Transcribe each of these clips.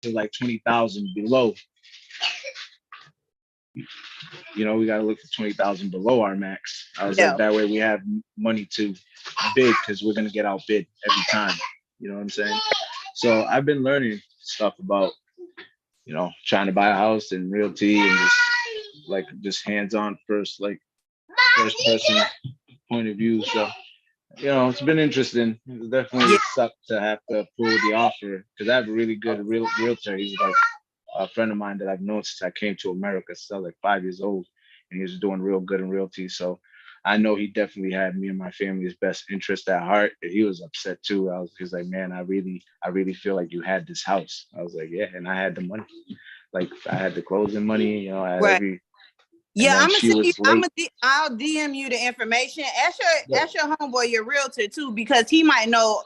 to like 20,000 below. We got to look for 20,000 below our max. I was like, Yeah. that way we have money to bid because we're gonna get outbid every time. You know what I'm saying? So I've been learning stuff about trying to buy a house and realty and just hands on first person point of view. So it's been interesting. It definitely Yeah. sucked to have to pull the offer because I have a really good realtor. He's like a friend of mine that I've known since I came to America, so like 5 years old, and he was doing real good in realty. So I know he definitely had me and my family's best interest at heart. And he was upset too. He's like, man, I really feel like you had this house. I was like, yeah, and I had the money. Like I had the closing money, I had Right. every. And Yeah, then I'm gonna she send you. was late. I'll DM you the information. Yeah. Ask your homeboy, your realtor too, because he might know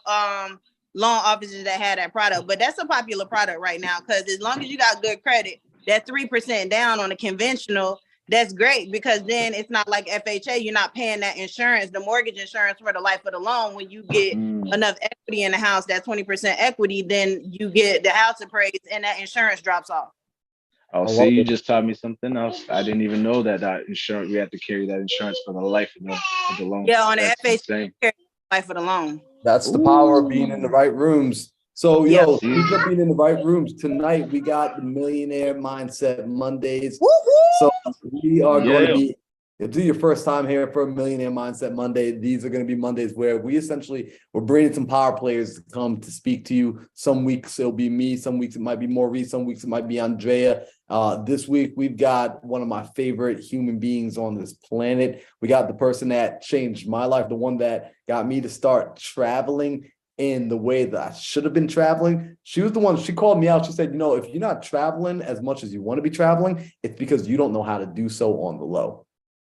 loan officers that had that product. But that's a popular product right now because as long as you got good credit, that 3% down on a conventional, that's great because then it's not like FHA. You're not paying that insurance, the mortgage insurance for the life of the loan. When you get enough equity in the house, that 20% equity, then you get the house appraised and that insurance drops off. Oh, I see, love you it. just taught me something else. I didn't even know that insurance. We had to carry that insurance for the life of the loan. Yeah, on the That's insane. FHA, life of the loan. That's the power of being in the right rooms. So, Yeah. speaking of being in the right rooms, tonight we got the Millionaire Mindset Mondays. Woo-hoo! So we are going to Yeah. be, if this is your first time here for a Millionaire Mindset Monday, these are going to be Mondays where we're bringing some power players to come to speak to you. Some weeks it'll be me, some weeks it might be Maurice, some weeks it might be Andrea. This week we've got one of my favorite human beings on this planet. We got the person that changed my life, the one that got me to start traveling in the way that I should have been traveling. She was the one, she called me out. She said, if you're not traveling as much as you want to be traveling, it's because you don't know how to do so on the low.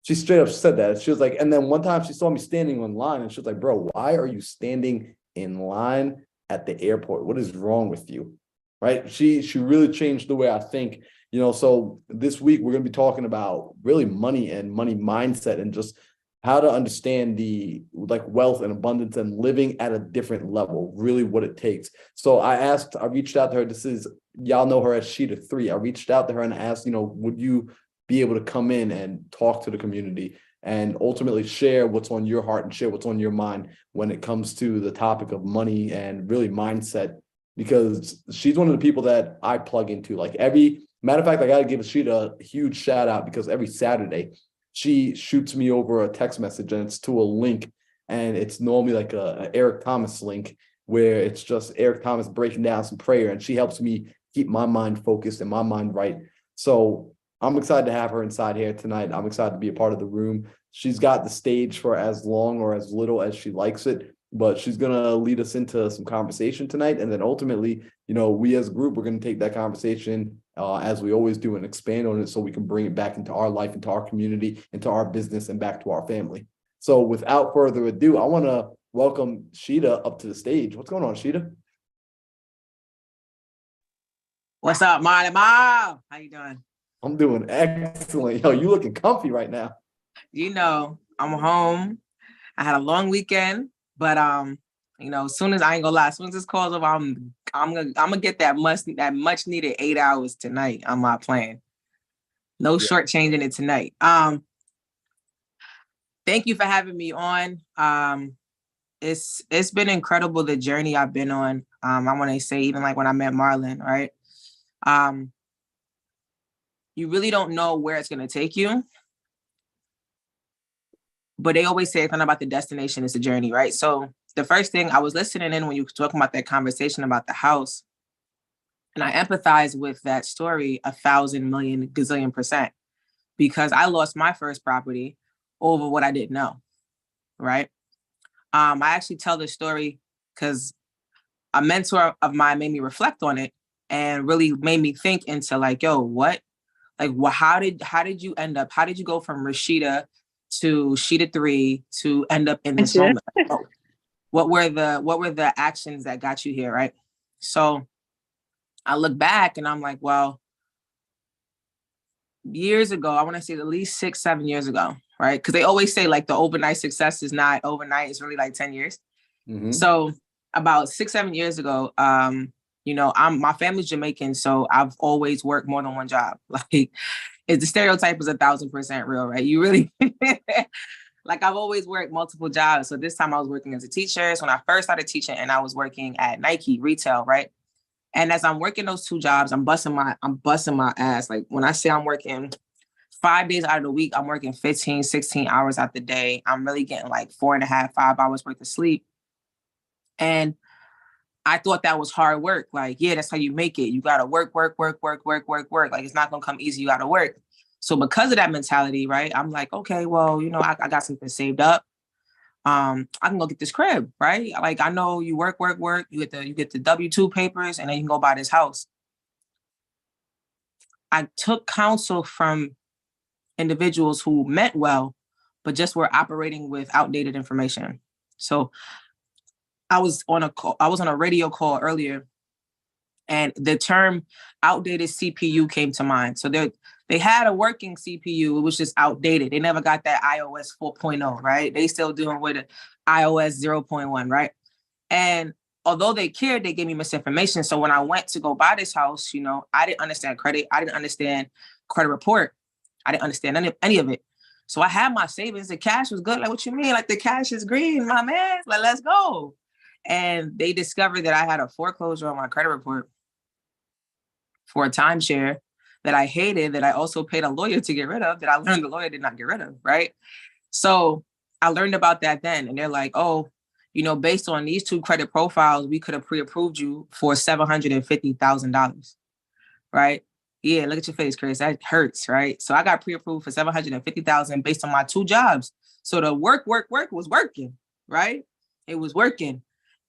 She straight up said that. She was like, and then one time she saw me standing in line and she was like, bro, why are you standing in line at the airport? What is wrong with you? Right? She really changed the way I think. So this week we're going to be talking about really money and money mindset and just how to understand the wealth and abundance and living at a different level, really what it takes. So I reached out to her. Y'all know her as Sheeta 3. I reached out to her and asked, would you be able to come in and talk to the community and ultimately share what's on your heart and share what's on your mind when it comes to the topic of money and really mindset, because she's one of the people that I plug into. Matter of fact, I got to give Sheeta a huge shout out because every Saturday she shoots me over a text message and it's to a link, and it's normally like a Eric Thomas link where it's just Eric Thomas breaking down some prayer, and she helps me keep my mind focused and my mind right. So I'm excited to have her inside here tonight. I'm excited to be a part of the room. She's got the stage for as long or as little as she likes it, but she's going to lead us into some conversation tonight. And then ultimately, we as a group, we're going to take that conversation as we always do and expand on it so we can bring it back into our life, into our community, into our business, and back to our family. So without further ado, I want to welcome Sheeta up to the stage. What's going on, Sheeta? What's up, Marty Mom? How you doing? I'm doing excellent. Yo, you looking comfy right now. I'm home. I had a long weekend, but as soon as this call's over, I'm gonna get that much needed 8 hours tonight. I'm not playing. No shortchanging it tonight. Thank you for having me on. It's been incredible, the journey I've been on. I want to say, even like when I met Marlon, right? You really don't know where it's going to take you. But they always say it's not about the destination, it's a journey, right? So the first thing, I was listening in when you were talking about that conversation about the house, and I empathize with that story 1,000 million gazillion %, because I lost my first property over what I didn't know, right? I actually tell this story because a mentor of mine made me reflect on it and really made me think into what? How did you end up? How did you go from Rashida to Sheeta 3 to end up in this moment? What were the actions that got you here, right? So I look back and I'm like, well, years ago, I want to say at least 6-7 years ago, right? Because they always say the overnight success is not overnight; it's really 10 years. Mm-hmm. So about 6-7 years ago, my family's Jamaican, so I've always worked more than one job. Like, the stereotype is 1,000% real, right? You really, like, I've always worked multiple jobs. So this time I was working as a teacher. So when I first started teaching, and I was working at Nike retail, right? And as I'm working those two jobs, I'm busting my ass. Like, when I say I'm working 5 days out of the week, I'm working 15, 16 hours out the day. I'm really getting like 4.5, 5 hours worth of sleep. And I thought that was hard work. Like, yeah, that's how you make it. You got to work. Like, it's not going to come easy. You got to work. So because of that mentality, right, I'm like, okay, well, I got something saved up. I can go get this crib, right? Like, I know you work. You get the W-2 papers, and then you can go buy this house. I took counsel from individuals who meant well, but just were operating with outdated information. So I was on a radio call earlier, and the term outdated CPU came to mind. So they had a working CPU, it was just outdated. They never got that iOS 4.0, right? They still doing with iOS 0.1, right? And although they cared, they gave me misinformation. So when I went to go buy this house, I didn't understand credit. I didn't understand credit report. I didn't understand any of it. So I had my savings. The cash was good. Like, what you mean? Like, the cash is green, my man. Like, let's go. And they discovered that I had a foreclosure on my credit report for a timeshare that I hated, that I also paid a lawyer to get rid of, that I learned the lawyer did not get rid of, right? So I learned about that then. And they're like, oh, based on these two credit profiles, we could have pre-approved you for $750,000, right? Yeah, look at your face, Chris. That hurts, right? So I got pre-approved for $750,000 based on my two jobs. So the work was working, right? It was working.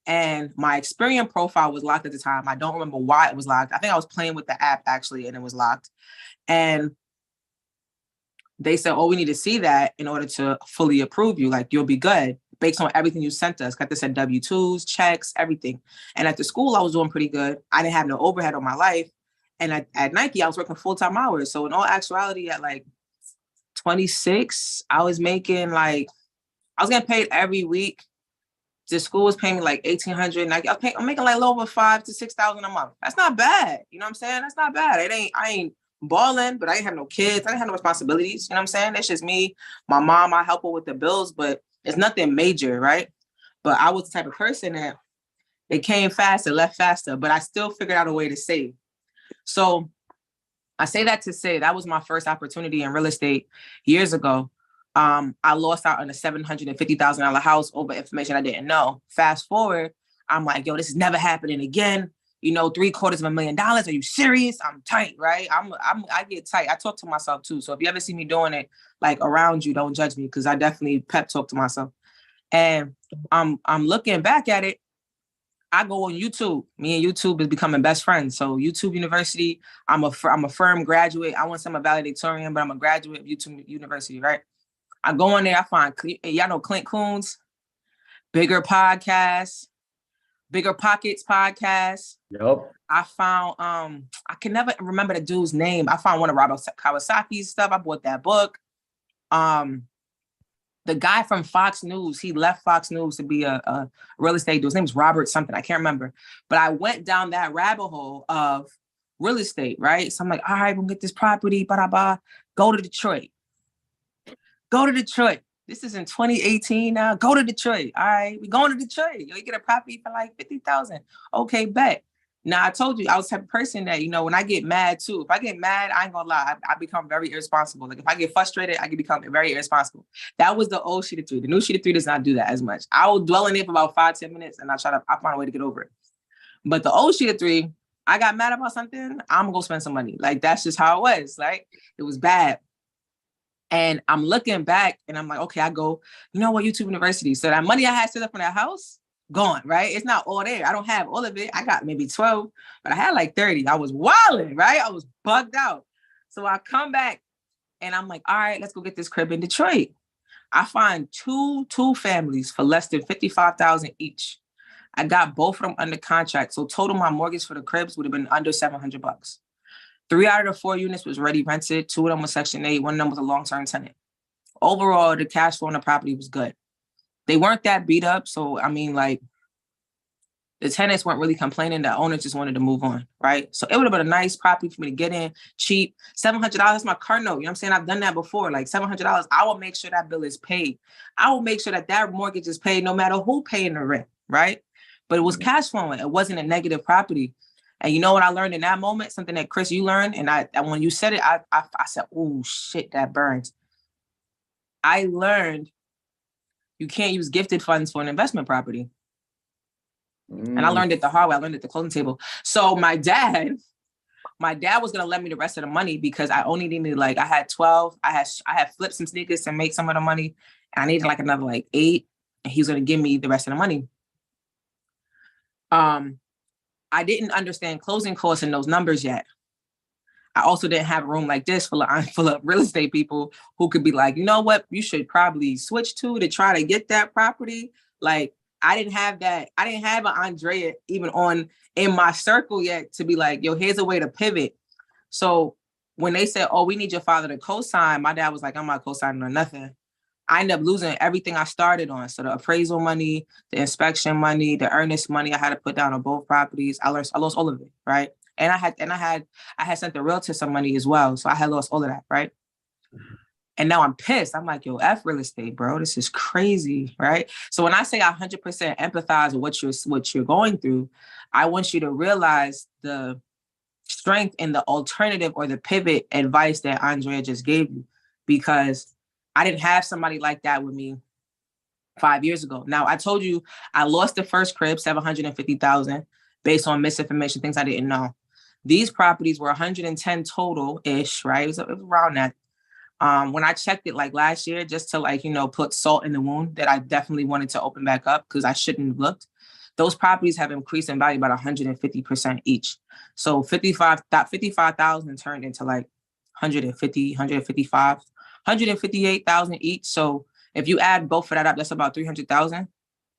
And my Experian profile was locked at the time. I don't remember why it was locked. I think I was playing with the app actually, and it was locked. And they said, oh, we need to see that in order to fully approve you. Like, you'll be good based on everything you sent us. Got this at W-2s, checks, everything. And at the school, I was doing pretty good. I didn't have no overhead on my life. And at Nike, I was working full-time hours. So in all actuality, at like 26, I was getting paid every week. The school was paying me like $1,800. I'm making like a little over $5,000 to $6,000 a month. That's not bad. You know what I'm saying? That's not bad. I ain't balling, but I ain't have no kids. I didn't have no responsibilities. You know what I'm saying? That's just me. My mom, I help her with the bills, but it's nothing major, right? But I was the type of person that it came fast and left faster, but I still figured out a way to save. So I say that to say that was my first opportunity in real estate years ago. I lost out on a $750,000 house over information I didn't know. Fast forward, I'm like, yo, this is never happening again. $750,000. Are you serious? I'm tight, right? I get tight. I talk to myself too. So if you ever see me doing it like around you, don't judge me, because I definitely pep talk to myself. And I'm looking back at it. I go on YouTube. Me and YouTube is becoming best friends. So YouTube University, I'm a firm graduate. I want some valedictorian, but I'm a graduate of YouTube University, right? I go on there, I find, y'all know Clint Coons, Bigger Podcasts, Bigger Pockets Podcast. Yep. I found, I can never remember the dude's name. I found one of Robert Kawasaki's stuff. I bought that book. The guy from Fox News, he left Fox News to be a real estate dude. His name's Robert something. I can't remember. But I went down that rabbit hole of real estate, right? So I'm like, all right, we'll get this property, blah. Go to Detroit. This is in 2018 now. Go to Detroit. All right, we going to Detroit. You get a property for like $50,000. Okay, bet. Now, I told you, I was the type of person that, when I get mad too, if I get mad, I ain't gonna lie, I become very irresponsible. Like, if I get frustrated, I can become very irresponsible. That was the old sheet of 3. The new sheet of 3 does not do that as much. I will dwell in it for about 5-10 minutes, and I find a way to get over it. But the old sheet of 3, I got mad about something, I'm gonna go spend some money. Like, that's just how it was. Like, it was bad. And I'm looking back and I'm like, okay, I go, YouTube University. So that money I had set up for that house, gone, right? It's not all there. I don't have all of it. I got maybe 12, but I had like 30. I was wilding, right? I was bugged out. So I come back and I'm like, all right, let's go get this crib in Detroit. I find two families for less than $55,000 each. I got both of them under contract. So total my mortgage for the cribs would have been under $700. 3 out of the 4 units was ready rented. 2 of them was Section 8. 1 of them was a long-term tenant. Overall, the cash flow on the property was good. They weren't that beat up. So, I mean, like, The tenants weren't really complaining. The owners just wanted to move on, right? So it would have been a nice property for me to get in, cheap, $700, my car note. You know what I'm saying? I've done that before, like $700. I will make sure that bill is paid. I will make sure that that mortgage is paid no matter who paying the rent, right? But it was cash flowing. It wasn't a negative property. And you know what I learned in that moment? Something that Chris, you learned, and when you said it, I said, "Oh shit, that burns." I learned you can't use gifted funds for an investment property. And I learned it the hard way. I learned it at the closing table. So my dad was gonna lend me the rest of the money because I only needed I had 12. I had flipped some sneakers to make some of the money. And I needed another 8. And he was gonna give me the rest of the money. I didn't understand closing costs and those numbers yet. I also didn't have a room like this full of real estate people who could be like, you know what, you should probably switch to try to get that property. I didn't have that. I didn't have an Andrea even in my circle yet to be like, yo, here's a way to pivot. So when they said, oh, we need your father to co-sign, my dad was like, I'm not co-signing on nothing. I ended up losing everything I started on. So the appraisal money, the inspection money, the earnest money I had to put down on both properties. I lost all of it, right? And I had sent the realtor some money as well. So I had lost all of that, right? And now I'm pissed. I'm like, yo, F real estate, bro. This is crazy, right? So when I say I 100% empathize with what you're going through, I want you to realize the strength in the alternative or the pivot advice that Andrea just gave you, because I didn't have somebody like that with me 5 years ago. Now, I told you I lost the first crib, $750,000, based on misinformation, things I didn't know. These properties were 110 total-ish, right? It was around that. When I checked it last year, just to put salt in the wound that I definitely wanted to open back up because I shouldn't have looked. Those properties have increased in value about 150% each. So 55,000 turned into 150, 155, 158,000 each. So if you add both of that up, that's about 300,000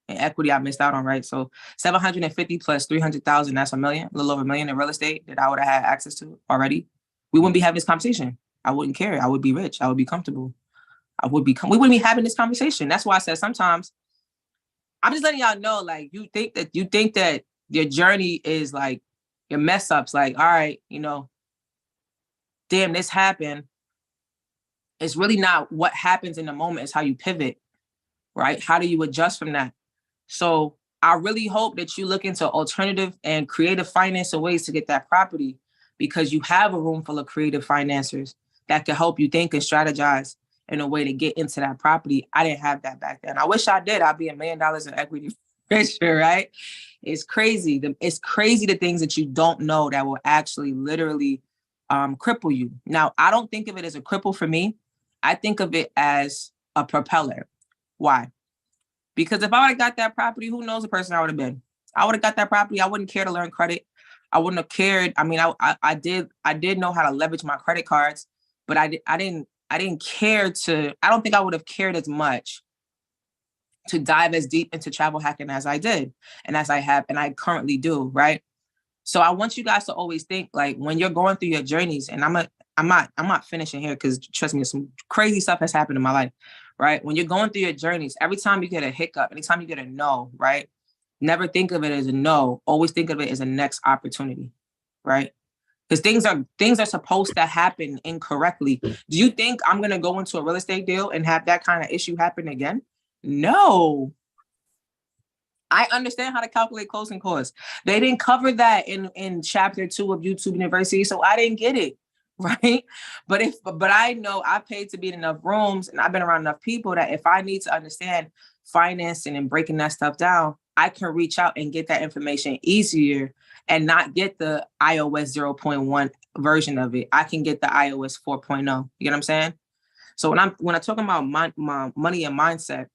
in equity I missed out on, right? So 750 plus 300,000, that's a little over $1 million in real estate that I would have had access to already. We wouldn't be having this conversation. I wouldn't care. I would be rich. I would be comfortable. We wouldn't be having this conversation. That's why I said sometimes I'm just letting y'all know, you think that your journey is your mess ups. All right, damn, this happened. It's really not what happens in the moment. It's how you pivot, right? How do you adjust from that? So I really hope that you look into alternative and creative financial ways to get that property, because you have a room full of creative financiers that can help you think and strategize in a way to get into that property. I didn't have that back then. I wish I did. I'd be $1 million in equity richer, right? It's crazy. It's crazy the things that you don't know that will actually literally cripple you. Now, I don't think of it as a cripple for me. I think of it as a propeller. Why? Because if I would have got that property, who knows the person I would have been? I would have got that property. I wouldn't care to learn credit. I wouldn't have cared. I mean, I did know how to leverage my credit cards, but I didn't care to. I don't think I would have cared as much to dive as deep into travel hacking as I did, and as I have, and I currently do, right? So I want you guys to always think when you're going through your journeys, and I'm not finishing here because trust me, some crazy stuff has happened in my life, right? When you're going through your journeys, every time you get a hiccup, anytime you get a no, right? Never think of it as a no. Always think of it as a next opportunity, right? Because things are supposed to happen incorrectly. Do you think I'm gonna go into a real estate deal and have that kind of issue happen again? No. I understand how to calculate closing costs. They didn't cover that in chapter 2 of YouTube University, so I didn't get it, right? But I know I paid to be in enough rooms, and I've been around enough people that if I need to understand financing and breaking that stuff down, I can reach out and get that information easier and not get the iOS 0.1 version of it. I can get the iOS 4.0. You know what I'm saying? So when I'm talking about my money and mindset,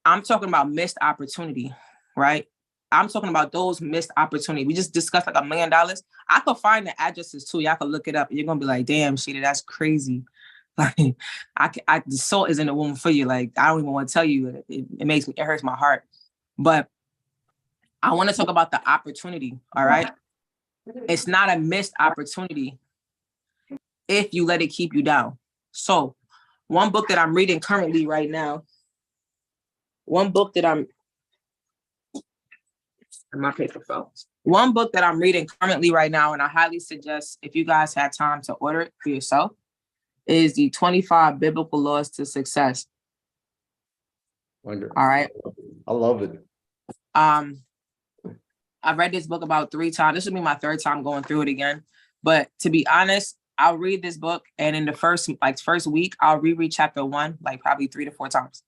I'm talking about missed opportunity, right? I'm talking about those missed opportunities. We just discussed $1 million. I could find the addresses too. Y'all could look it up. And you're gonna be like, damn, Sheeta, that's crazy. The salt is in the womb for you. I don't even want to tell you. It hurts my heart. But I want to talk about the opportunity. All right. It's not a missed opportunity if you let it keep you down. So one book that I'm reading currently right now, And my paper fell. One book that I'm reading currently right now, and I highly suggest if you guys have time to order it for yourself, is the 25 Biblical Laws to Success. Wonderful. All right. I love it. I've read this book about 3 times. This will be my 3rd time going through it again. But to be honest, I'll read this book, and in the first week, I'll reread chapter 1 like probably 3 to 4 times,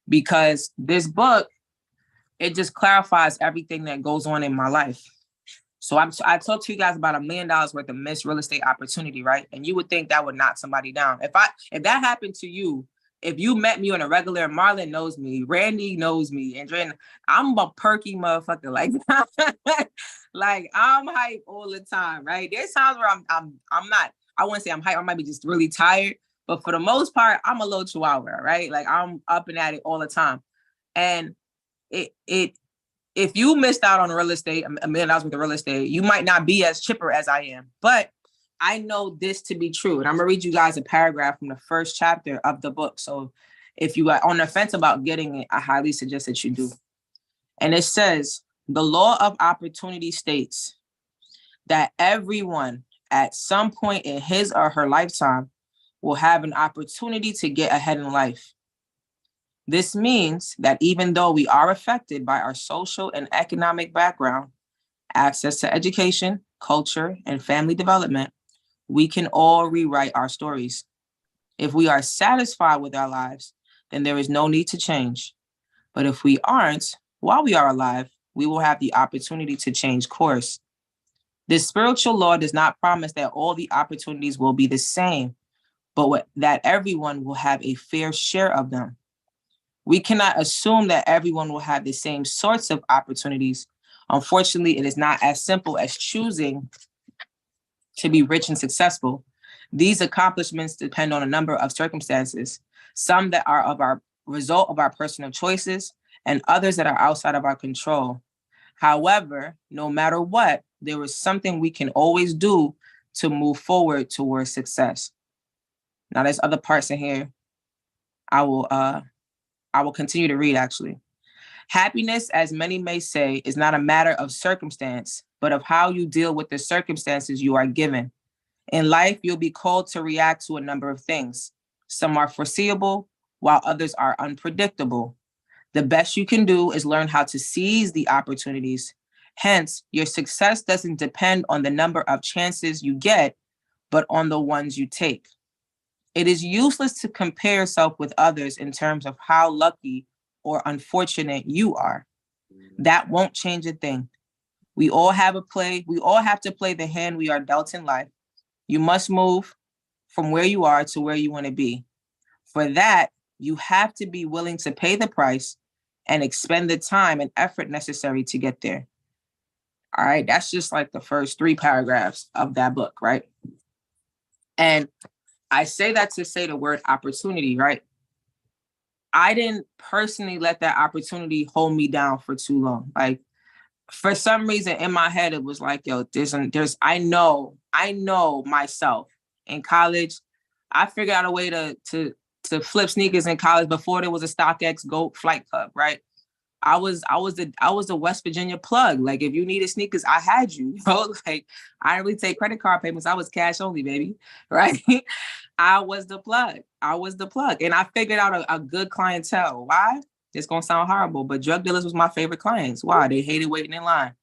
because this book, it just clarifies everything that goes on in my life. So I talked to you guys about $1 million worth of missed real estate opportunity, right? And you would think that would knock somebody down. If that happened to you, if you met me on a regular, Marlon knows me, Randy knows me, Andrea, I'm a perky motherfucker. Like I'm hype all the time, right? There's times where I'm not. I wouldn't say I'm hype. I might be just really tired, but for the most part, I'm a little chihuahua, right? Like I'm up and at it all the time, and if you missed out on real estate, $1 million worth of real estate, you might not be as chipper as I am, but I know this to be true. And I'm gonna read you guys a paragraph from the 1st chapter of the book. So if you are on the fence about getting it, I highly suggest that you do. And it says, the law of opportunity states that everyone at some point in his or her lifetime will have an opportunity to get ahead in life. This means that even though we are affected by our social and economic background, access to education, culture, and family development, we can all rewrite our stories. If we are satisfied with our lives, then there is no need to change. But if we aren't, while we are alive, we will have the opportunity to change course. This spiritual law does not promise that all the opportunities will be the same, but that everyone will have a fair share of them. We cannot assume that everyone will have the same sorts of opportunities. Unfortunately, it is not as simple as choosing to be rich and successful. These accomplishments depend on a number of circumstances, some that are of our result of our personal choices and others that are outside of our control. However, no matter what, there is something we can always do to move forward towards success. Now, there's other parts in here. I will continue to read, actually. Happiness, as many may say, is not a matter of circumstance, but of how you deal with the circumstances you are given. In life, you'll be called to react to a number of things. Some are foreseeable, while others are unpredictable. The best you can do is learn how to seize the opportunities. Hence, your success doesn't depend on the number of chances you get, but on the ones you take. It is useless to compare yourself with others in terms of how lucky or unfortunate you are. That won't change a thing. We all have to play the hand we are dealt in life. You must move from where you are to where you want to be. For that, you have to be willing to pay the price and expend the time and effort necessary to get there. All right, that's just like the first 3 paragraphs of that book, right? And I say that to say the word opportunity, right? I didn't personally let that opportunity hold me down for too long. Like, for some reason in my head, it was like, yo, I know myself. In college, I figured out a way to flip sneakers in college before there was a StockX Gold Flight Club, right? I was the West Virginia plug. Like, if you needed sneakers, I had you. You know? Like, I didn't really take credit card payments. I was cash only, baby. Right? I was the plug. And I figured out a good clientele. Why? It's gonna sound horrible, but drug dealers was my favorite clients. Why? They hated waiting in line.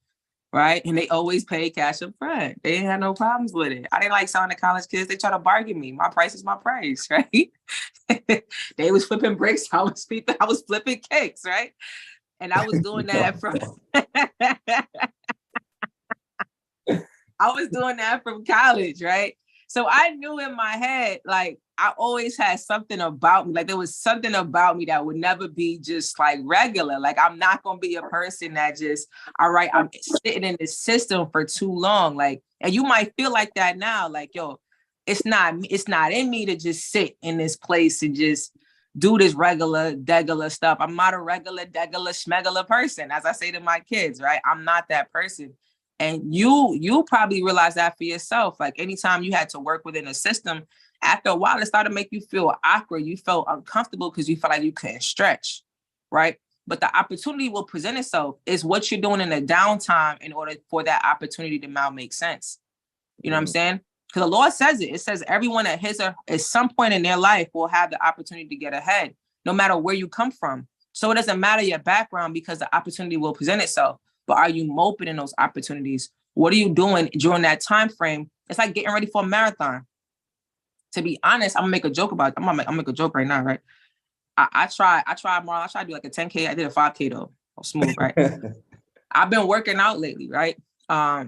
Right? And they always paid cash up front. They didn't have no problems with it. I didn't like selling to college kids. They try to bargain me. My price is my price, right? They was flipping bricks. I was flipping cakes, right? And I was doing that from college, right? So I knew in my head, like, I always had something about me. Like, there was something about me that would never be just like regular. Like, I'm not going to be a person that just, all right, I'm sitting in this system for too long. Like, and you might feel like that now, like, yo, it's not in me to just sit in this place and just do this regular, degular stuff. I'm not a regular, degular, schmegular person, as I say to my kids, right? I'm not that person. And you probably realize that for yourself. Like, anytime you had to work within a system, after a while, it started to make you feel awkward. You felt uncomfortable because you felt like you couldn't stretch, right? but the opportunity will present itself. It's what you're doing in the downtime in order for that opportunity to now make sense. You know what I'm saying? Because the Lord says it. It says everyone at his or at some point in their life will have the opportunity to get ahead, no matter where you come from. So it doesn't matter your background because the opportunity will present itself. But are you moping in those opportunities? What are you doing during that time frame? It's like getting ready for a marathon. To be honest, I'm gonna make a joke about it. I'm gonna make a joke right now, right? I tried to do like a 10K. I did a 5K though. Smooth, right? I've been working out lately, right? I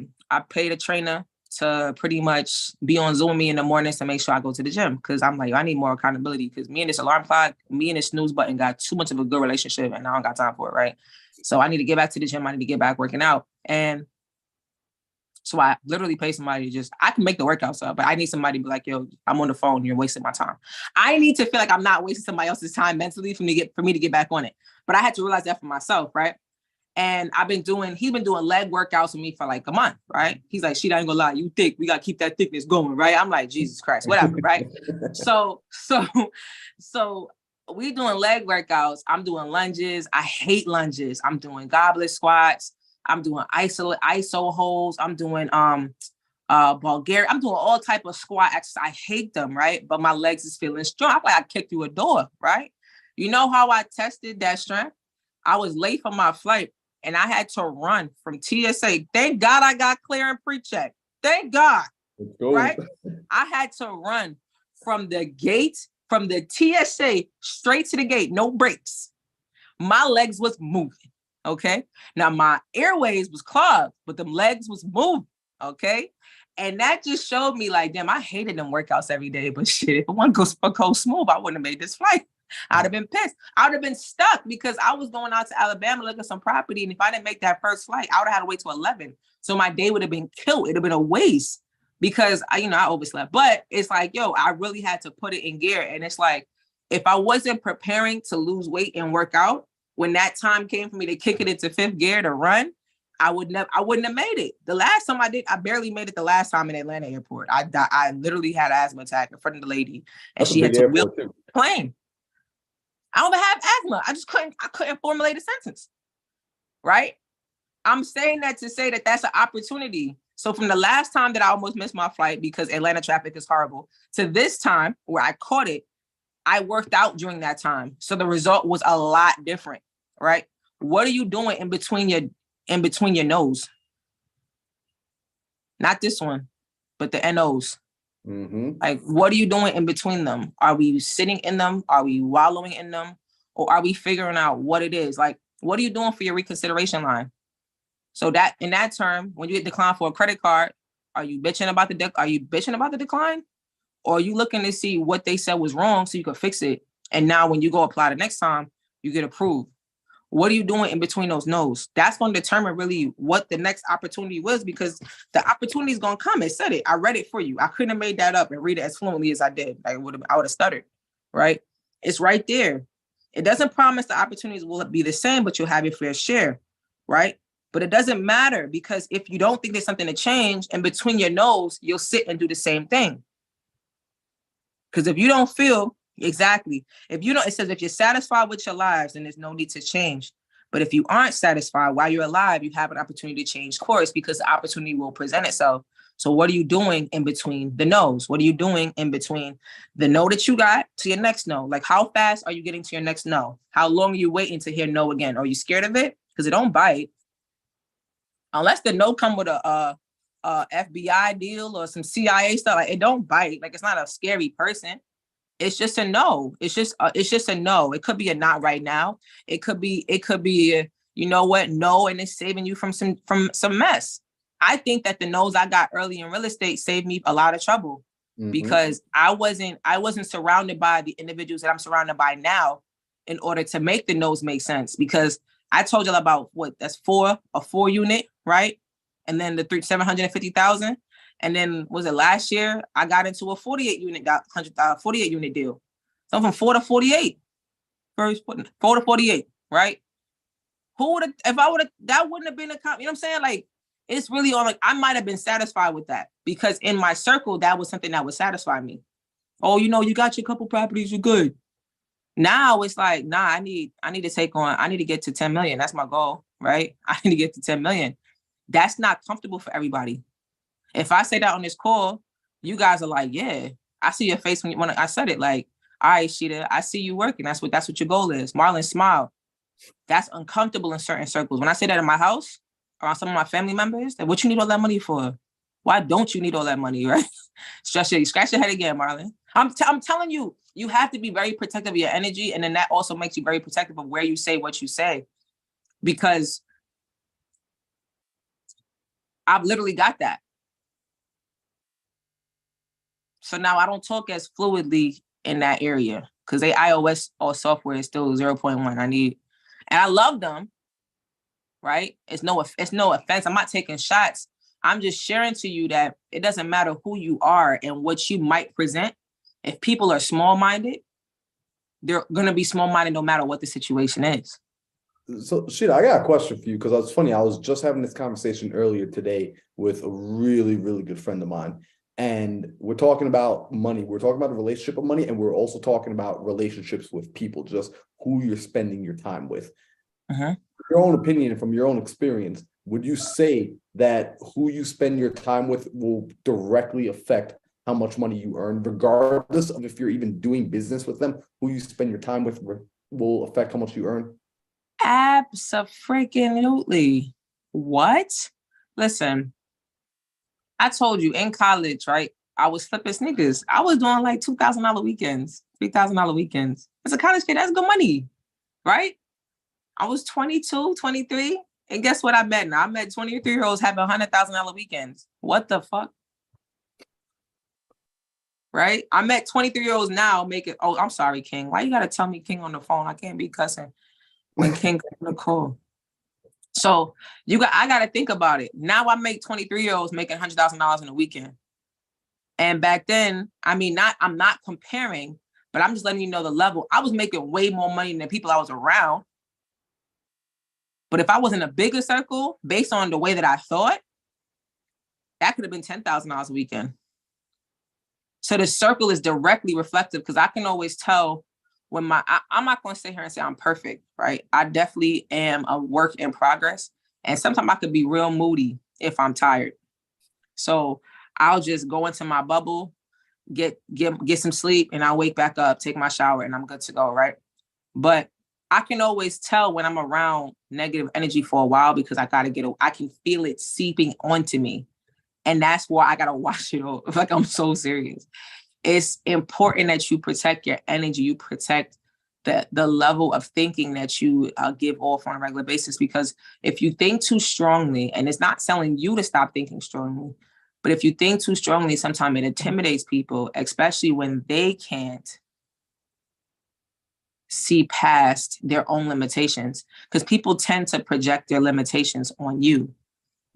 paid a trainer to pretty much be on Zoom with me in the mornings to make sure I go to the gym. Cause I'm like, I need more accountability because me and this alarm clock, me and this snooze button got too much of a good relationship and I don't got time for it, right? So I need to get back to the gym. I need to get back working out. And so I literally pay somebody to I can make the workouts up, but I need somebody to be like, yo, I'm on the phone. You're wasting my time. I need to feel like I'm not wasting somebody else's time mentally for me to get back on it. But I had to realize that for myself, right? And he's been doing leg workouts with me for like a month, right? He's like, shit, I ain't gonna lie, you thick. We gotta keep that thickness going, right? I'm like, Jesus Christ, whatever, right? So we doing leg workouts. I'm doing lunges. I hate lunges. I'm doing goblet squats. I'm doing iso holds. I'm doing Bulgarian. I'm doing all type of squat exercises. I hate them, right? But my legs is feeling strong. I'm like I kicked through a door, right? You know how I tested that strength? I was late for my flight and I had to run from TSA. Thank God I got clear and pre-check. Thank God. Let's go. Right? I had to run from the gate, from the TSA straight to the gate, no breaks. My legs was moving. Okay. Now my airways was clogged, but them legs was moving. Okay. And that just showed me like, damn, I hated them workouts every day, but shit, if it wasn't go smooth, I wouldn't have made this flight. I'd have been pissed. I would have been stuck because I was going out to Alabama looking at some property. And if I didn't make that first flight, I would have had to wait till 11. So my day would have been killed. It'd have been a waste because I overslept, but it's like, yo, I really had to put it in gear. And it's like, if I wasn't preparing to lose weight and work out, when that time came for me to kick it into fifth gear to run, I wouldn't have made it. The last time I did, I barely made it the last time in Atlanta airport. I literally had an asthma attack in front of the lady and she had to wheel the plane. I don't even have asthma. I couldn't formulate a sentence. Right? I'm saying that to say that that's an opportunity. So from the last time that I almost missed my flight because Atlanta traffic is horrible to this time where I caught it, I worked out during that time. So the result was a lot different, right? What are you doing in between your nose? Not this one, but the NOs. Mm-hmm. Like, what are you doing in between them? Are we sitting in them? Are we wallowing in them? Or are we figuring out what it is? Like, what are you doing for your reconsideration line? So that in that term, when you get declined for a credit card, are you bitching about the decline? Or are you looking to see what they said was wrong so you can fix it? And now when you go apply the next time, you get approved. What are you doing in between those no's? That's going to determine really what the next opportunity was because the opportunity is going to come. It said it. I read it for you. I couldn't have made that up and read it as fluently as I did. I would have stuttered, right? It's right there. It doesn't promise the opportunities will be the same, but you'll have your fair share, right? But it doesn't matter because if you don't think there's something to change in between your no's, you'll sit and do the same thing. Because if you don't feel exactly, it says if you're satisfied with your lives, then there's no need to change. But if you aren't satisfied while you're alive, you have an opportunity to change course because the opportunity will present itself. So what are you doing in between the no's? What are you doing in between the no that you got to your next no? Like how fast are you getting to your next no? How long are you waiting to hear no again? Are you scared of it? Because it don't bite. Unless the no come with a FBI deal or some CIA stuff, like it don't bite. Like it's not a scary person. It's just a no. It's just a no. It could be a not right now. It could be you know what? No, and it's saving you from some mess. I think that the no's I got early in real estate saved me a lot of trouble because I wasn't surrounded by the individuals that I'm surrounded by now in order to make the no's make sense. Because I told y'all about that's a 4 unit, right? And then the 750,000. And then was it last year? I got into a 48 unit, 48 unit deal. So from 4 to 48, first 4 to 48, right? That wouldn't have been you know what I'm saying? Like, it's really on, like, I might have been satisfied with that because in my circle, that was something that would satisfy me. Oh, you got your couple properties, you're good. Now it's like, nah, I need to get to 10 million. That's my goal, right? I need to get to 10 million. That's not comfortable for everybody. If I say that on this call, you guys are like, yeah, I see your face when I said it. Like, all right, Sheeta, I see you working. That's what your goal is. Marlon, smile. That's uncomfortable in certain circles. When I say that in my house, around some of my family members, that what you need all that money for? Why don't you need all that money, right? Scratch your head again, Marlon. I'm telling you, you have to be very protective of your energy. And then that also makes you very protective of where you say what you say. Because I've literally got that. So now I don't talk as fluidly in that area because they iOS or software is still 0.1. And I love them, right? It's no offense. I'm not taking shots. I'm just sharing to you that it doesn't matter who you are and what you might present. If people are small-minded, they're going to be small-minded no matter what the situation is. So, Sheeta, I got a question for you because it's funny. I was just having this conversation earlier today with a really, really good friend of mine. And we're talking about money. We're talking about the relationship of money. And we're also talking about relationships with people, just who you're spending your time with. Your own opinion, from your own experience, would you say that who you spend your time with will directly affect how much money you earn, regardless of if you're even doing business with them? Who you spend your time with will affect how much you earn? Abso-freaking-lutely. What? Listen, I told you in college, right? I was flipping sneakers. I was doing like $2,000 weekends, $3,000 weekends. As a college kid, that's good money, right? I was 22, 23. And guess what I met now? I met 23-year-olds having $100,000 weekends. What the fuck? Right? I met 23-year-olds now making, oh, I'm sorry, King. Why you got to tell me King on the phone? I can't be cussing when King got on the call. So I got to think about it. Now I make 23-year-olds making $100,000 in a weekend. And back then, I mean, I'm not comparing, but I'm just letting you know the level. I was making way more money than the people I was around. But if I was in a bigger circle, based on the way that I thought, that could have been $10,000 a weekend. So the circle is directly reflective because I can always tell when I'm not going to sit here and say I'm perfect, right? I definitely am a work in progress. And sometimes I could be real moody if I'm tired. So I'll just go into my bubble, get some sleep, and I'll wake back up, take my shower, and I'm good to go, right? But I can always tell when I'm around negative energy for a while because I can feel it seeping onto me. And that's why I got to wash it off. Like, I'm so serious. It's important that you protect your energy. You protect the level of thinking that you give off on a regular basis. Because if you think too strongly, and it's not telling you to stop thinking strongly, but if you think too strongly, sometimes it intimidates people, especially when they can't see past their own limitations. Because people tend to project their limitations on you.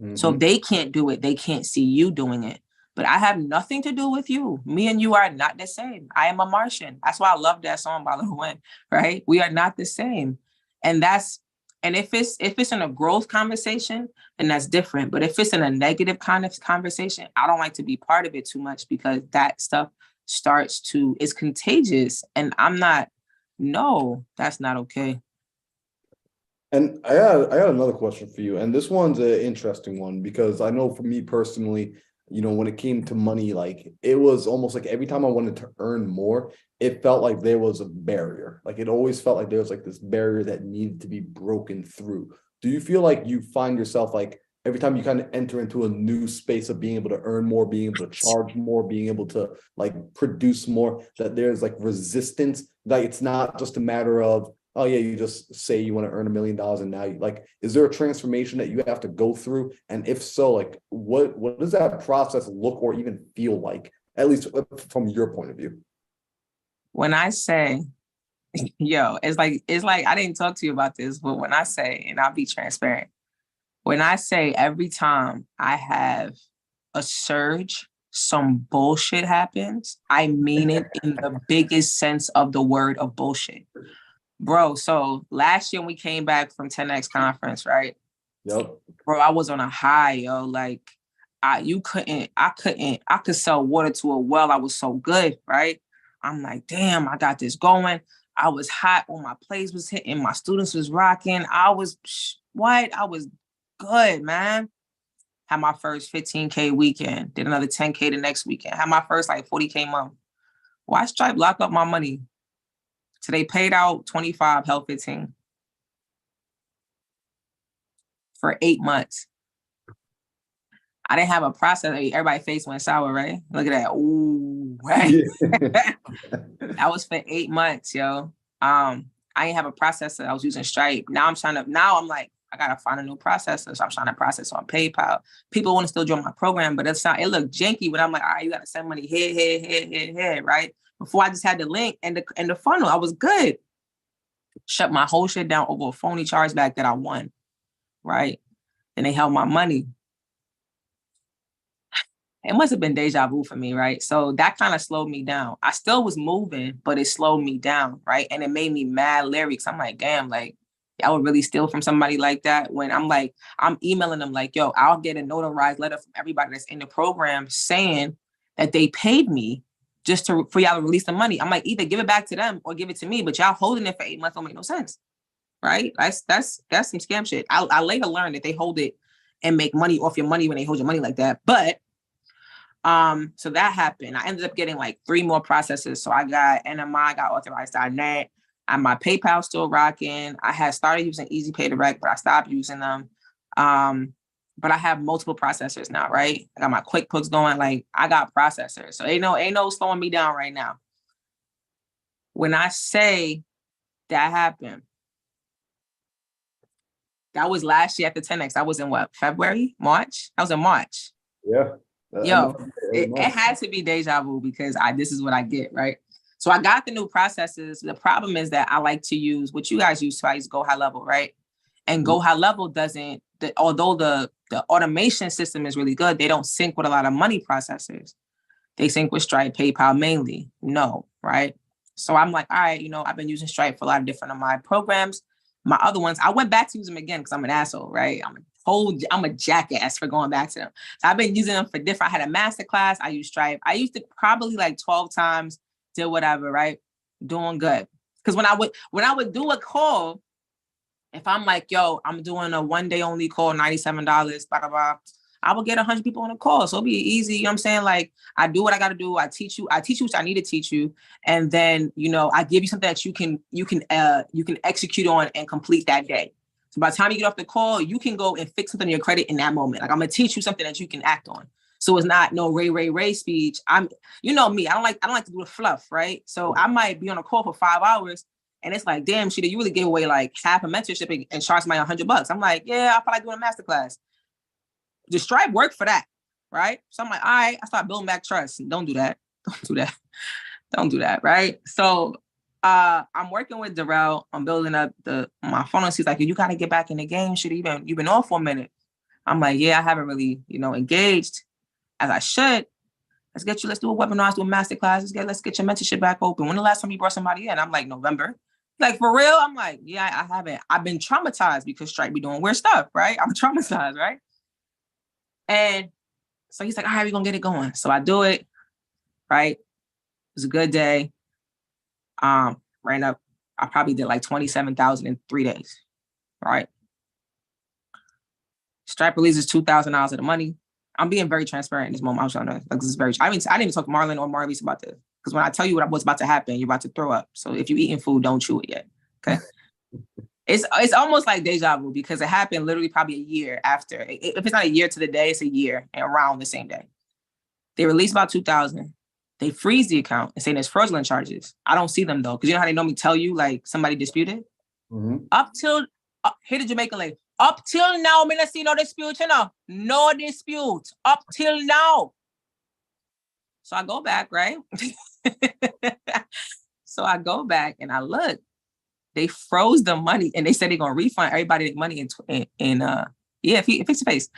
Mm-hmm. So if they can't do it, they can't see you doing it. But I have nothing to do with you. Me and you are not the same. I am a Martian. That's why I love that song by Lil Wayne, right? We are not the same. And if it's in a growth conversation, then that's different. But if it's in a negative kind of conversation, I don't like to be part of it too much because that stuff it's contagious. And no, that's not okay. And I got another question for you. And this one's an interesting one because I know for me personally, when it came to money, like it was almost like every time I wanted to earn more, it felt like there was a barrier. Like it always felt like there was like this barrier that needed to be broken through. Do you feel like you find yourself like every time you kind of enter into a new space of being able to earn more, being able to charge more, being able to like produce more, that there's like resistance, that it's not just a matter of, oh yeah, you just say you want to earn $1 million and now is there a transformation that you have to go through? And if so, like what does that process look or even feel like, at least from your point of view? When I say, it's like I didn't talk to you about this, but when I say, and I'll be transparent, when I say every time I have a surge, some bullshit happens, I mean it in the biggest sense of the word of bullshit. Bro, so last year when we came back from 10X conference, right? Yep. Bro, I was on a high, yo. Like, I could sell water to a well. I was so good, right? I'm like, damn, I got this going. I was hot when my plays was hitting, my students was rocking. I was good, man. Had my first 15K weekend, did another 10K the next weekend, had my first like 40K month. Why Stripe lock up my money? So they paid out 25, held 15 for 8 months. I didn't have a process. Everybody's face went sour, right? Look at that. Ooh, right? That was for 8 months, yo. I didn't have a processor. I was using Stripe. Now I'm like, I gotta find a new processor. So I'm trying to process on PayPal. People want to still join my program, but it looked janky when I'm like, all right, you gotta send money here, right? Before I just had the link and the funnel, I was good. Shut my whole shit down over a phony chargeback that I won, right? And they held my money. It must have been deja vu for me, right? So that kind of slowed me down. I still was moving, but it slowed me down, right? And it made me mad lyrics. I'm like, damn, like, I would really steal from somebody like that when I'm emailing them like, yo, I'll get a notarized letter from everybody that's in the program saying that they paid me just for y'all to release the money. I'm like, either give it back to them or give it to me, but y'all holding it for 8 months don't make no sense, right? That's some scam shit. I later learned that they hold it and make money off your money when they hold your money like that, but so that happened. I ended up getting like 3 more processes. So I got NMI, I got authorized.net. And my PayPal still rocking. I had started using Easy Pay Direct, but I stopped using them. But I have multiple processors now, right? I got my QuickBooks going. Like, I got processors. So ain't no slowing me down right now. When I say that happened, that was last year after 10X. That was in what? February? March? That was in March. Yeah. Yo, it had to be deja vu because this is what I get, right? So I got the new processes. The problem is that I like to use what you guys use. So I use Go High Level, right? And Go High Level doesn't, although the automation system is really good, they don't sync with a lot of money processors. They sync with Stripe, PayPal mainly. No, right? So I'm like, all right, I've been using Stripe for a lot of different of my programs. My other ones, I went back to use them again because I'm an asshole, right? I'm a jackass for going back to them. So I've been using them for different. I had a master class. I used Stripe. I used it probably like 12 times, did whatever, right? Doing good. Because when I would do a call, if I'm like, yo, I'm doing a 1 day only call, $97, blah, blah, blah, I will get 100 people on a call. So it'll be easy. You know what I'm saying? Like, I do what I got to do. I teach you what I need to teach you. And then, I give you something that you can execute on and complete that day. So by the time you get off the call, you can go and fix something in your credit in that moment. Like, I'm going to teach you something that you can act on. So it's not no Ray speech. Me, I don't like to do the fluff, right? So I might be on a call for 5 hours and it's like, damn, Sheeta, you really gave away like half a mentorship and charged my $100. I'm like, yeah, I feel like doing a masterclass. The Stripe worked for that, right? So I'm like, all right, I start building back trust. Don't do that. Don't do that, right? So I'm working with Darrell. I'm building up my funnel. He's like, you got to get back in the game. Sheeta, you've been off for a minute. I'm like, yeah, I haven't really, engaged as I should. Let's do a webinar, let's do a masterclass. Let's get your mentorship back open. When the last time you brought somebody in? I'm like, November. Like, for real? I'm like, yeah, I haven't. I've been traumatized because Stripe be doing weird stuff, right? I'm traumatized, right? And so he's like, all right, we're going to get it going. So I do it, right? It was a good day. Ran up, I probably did like 27,000 in 3 days, right? Stripe releases $2,000 of the money. I'm being very transparent in this moment. I was trying to, like, this is very, I didn't even talk to Marlon or Marlies about this. Because when I tell you what's about to happen, you're about to throw up. So if you're eating food, don't chew it yet. Okay. It's almost like deja vu because it happened literally probably a year after. If it's not a year to the day, it's a year and around the same day. They release about 2,000. They freeze the account and say there's fraudulent charges. I don't see them though. Because you know how they normally tell you like somebody disputed? Mm-hmm. Up till, here the Jamaican lady. Up till now, me not see no dispute, No dispute. Up till now. So I go back, right? So I go back and I look. They froze the money and they said they're gonna refund everybody the money fix the face,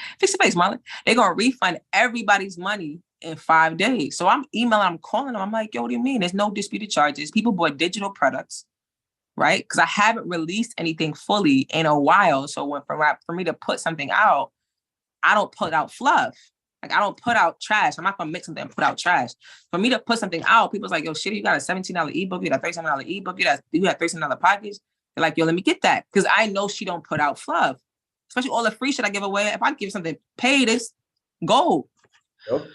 Marlon. They're gonna refund everybody's money in 5 days. So I'm emailing, I'm calling them. I'm like, yo, what do you mean? There's no disputed charges. People bought digital products. Right? Because I haven't released anything fully in a while. So for me to put something out, I don't put out fluff. Like I don't put out trash. I'm not gonna make something and put out trash. For me to put something out, people's like, yo, shit, you got a $17 ebook, you got a $37 ebook, you got $37 package. They're like, yo, let me get that. Because I know she don't put out fluff. Especially all the free shit I give away. If I give something paid, it's gold. Yep.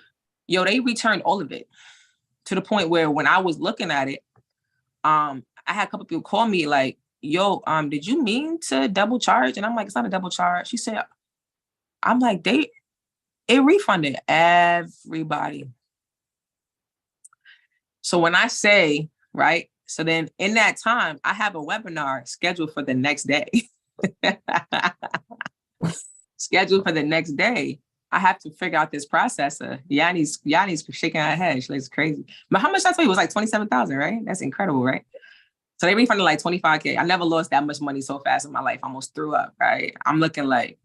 Yo, they returned all of it to the point where when I was looking at it, I had a couple people call me like, yo, did you mean to double charge? And I'm like, it's not a double charge. She said, I'm like, it refunded everybody. So when I say, right, so then in that time, I have a webinar scheduled for the next day. Scheduled for the next day. I have to figure out this processor. Yanni's shaking her head. She looks crazy. But how much did I tell you? It was like 27,000, right? That's incredible, right? So they refunded like 25K. I never lost that much money so fast in my life. I almost threw up, right? I'm looking like,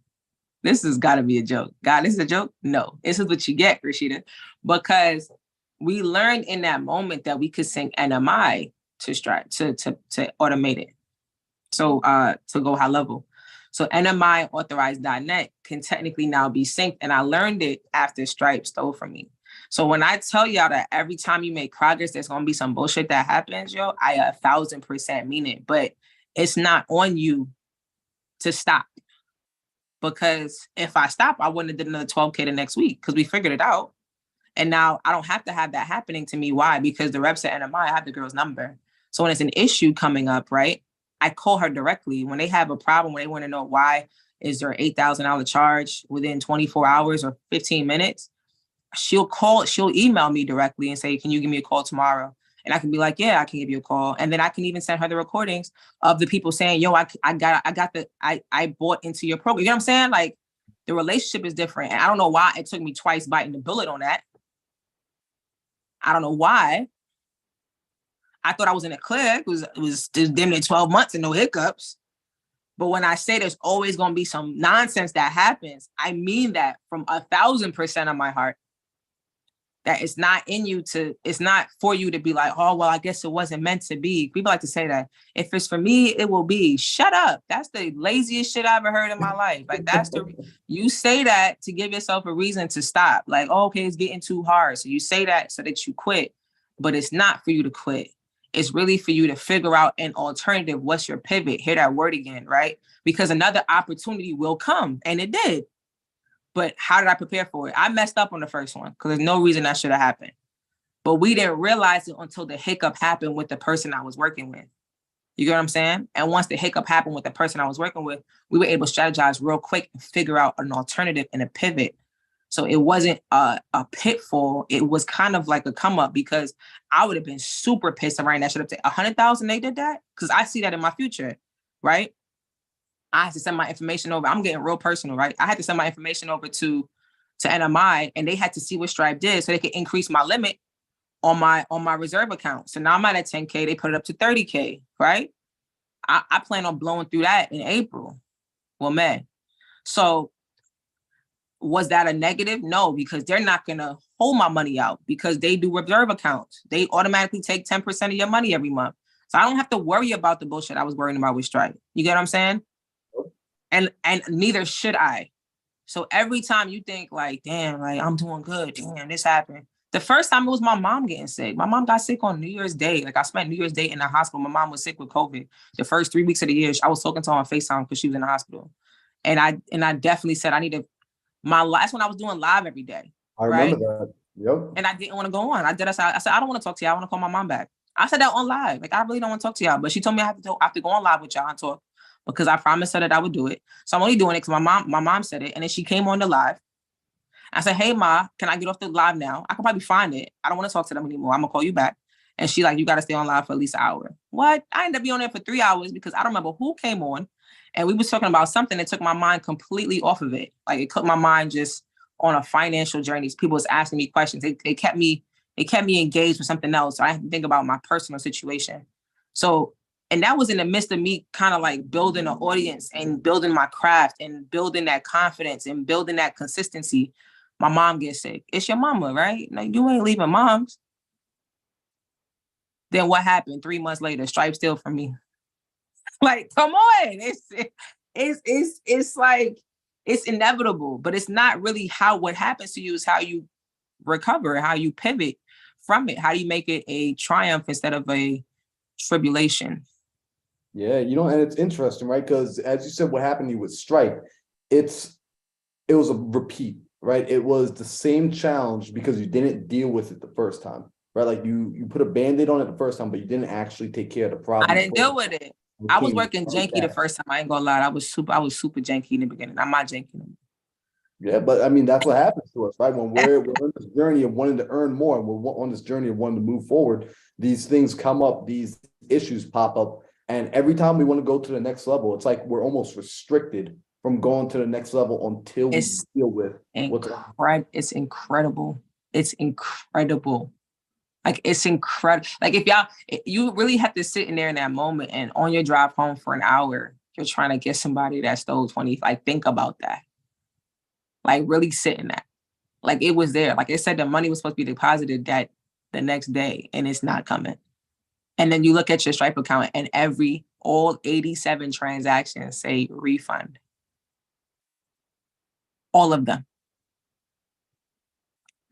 this has got to be a joke. God, this is a joke? No, this is what you get, Rashida. Because we learned in that moment that we could sync NMI to automate it. So to go high level. So NMI authorized.net can technically now be synced. And I learned it after Stripe stole from me. So when I tell y'all that every time you make progress, there's going to be some bullshit that happens, yo, I 1,000% mean it. But it's not on you to stop. Because if I stop, I wouldn't have did another 12K the next week because we figured it out. And now I don't have to have that happening to me. Why? Because the reps at NMI, I have the girl's number. So when it's an issue coming up, right, I call her directly. When they have a problem, when they want to know why is there an $8,000 charge within 24 hours or 15 minutes, she'll email me directly and say, can you give me a call tomorrow? And I can be like, yeah, I can give you a call. And then I can even send her the recordings of the people saying, yo, I bought into your program. You know what I'm saying? Like the relationship is different. And I don't know why it took me twice biting the bullet on that. I don't know why. I thought I was in a clear. It was damn near 12 months and no hiccups. But when I say there's always going to be some nonsense that happens, I mean that from 1,000% of my heart. That it's not it's not for you to be like, oh, well, I guess it wasn't meant to be. People like to say that. If it's for me, it will be. Shut up. That's the laziest shit I ever heard in my life. Like you say that to give yourself a reason to stop. Like, oh, okay, it's getting too hard. So you say that so that you quit, but it's not for you to quit. It's really for you to figure out an alternative. What's your pivot? Hear that word again, right? Because another opportunity will come, and it did. But how did I prepare for it? I messed up on the first one because there's no reason that should have happened. But we didn't realize it until the hiccup happened with the person I was working with. You get what I'm saying? And once the hiccup happened with the person I was working with, we were able to strategize real quick and figure out an alternative and a pivot. So it wasn't a pitfall. It was kind of like a come up because I would have been super pissed if that should have taken 100,000. They did that because I see that in my future, right? I had to send my information over. I'm getting real personal, right? I had to send my information over to NMI, and they had to see what Stripe did so they could increase my limit on my reserve account. So now I'm at 10K. They put it up to 30K, right? I plan on blowing through that in April. Well, May. So was that a negative? No, because they're not going to hold my money out because they do reserve accounts. They automatically take 10% of your money every month. So I don't have to worry about the bullshit I was worrying about with Stripe. You get what I'm saying? And neither should I. So every time you think like, damn, like I'm doing good. Damn, this happened. The first time it was my mom getting sick. My mom got sick on New Year's Day. Like I spent New Year's Day in the hospital. My mom was sick with COVID. The first 3 weeks of the year, I was talking to her on FaceTime because she was in the hospital. And I definitely said I needed that's when I was doing live every day. I remember that. Yep. And I didn't want to go on. I said, I don't want to talk to y'all. I want to call my mom back. I said that on live. Like I really don't want to talk to y'all. But she told me I have to go on live with y'all and talk. Because I promised her that I would do it. So I'm only doing it because my mom said it. And then she came on the live. I said, hey, Ma, can I get off the live now? I can probably find it. I don't want to talk to them anymore. I'm going to call you back. And she like, you got to stay on live for at least an hour. What? I ended up being on there for 3 hours because I don't remember who came on. And we was talking about something that took my mind completely off of it. Like it took my mind just on a financial journey. People was asking me questions. They kept me engaged with something else. So I had to think about my personal situation. So and that was in the midst of me kind of like building an audience and building my craft and building that confidence and building that consistency. My mom gets sick. It's your mama, right? Like you ain't leaving moms. Then what happened? 3 months later, Stripe steal from me. Like, come on. It's like It's inevitable, but it's not really what happens to you is how you recover, how you pivot from it. How do you make it a triumph instead of a tribulation? Yeah, and it's interesting, right? Because as you said, what happened to you with Stripe, it was a repeat, right? It was the same challenge because you didn't deal with it the first time, right? Like you put a Band-Aid on it the first time, but you didn't actually take care of the problem. I didn't deal with it. I was working janky the first time. I ain't gonna lie. I was super janky in the beginning. I'm not janky anymore. Yeah, but I mean, that's what happens to us, right? When we're on this journey of wanting to earn more, and we're on this journey of wanting to move forward, these things come up, these issues pop up. And every time we want to go to the next level, it's like we're almost restricted from going to the next level until we deal with what's it's incredible. It's incredible. Like, it's incredible. Like, you really have to sit in there in that moment, and on your drive home for an hour, you're trying to get somebody that stole 20. Like, think about that. Like, really sit in that. Like, it was there. Like I said, the money was supposed to be deposited that the next day, and it's not coming. And then you look at your Stripe account, and all 87 transactions say refund. All of them.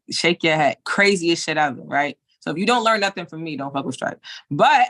Shake your head. Craziest shit ever, right? So if you don't learn nothing from me, don't fuck with Stripe. But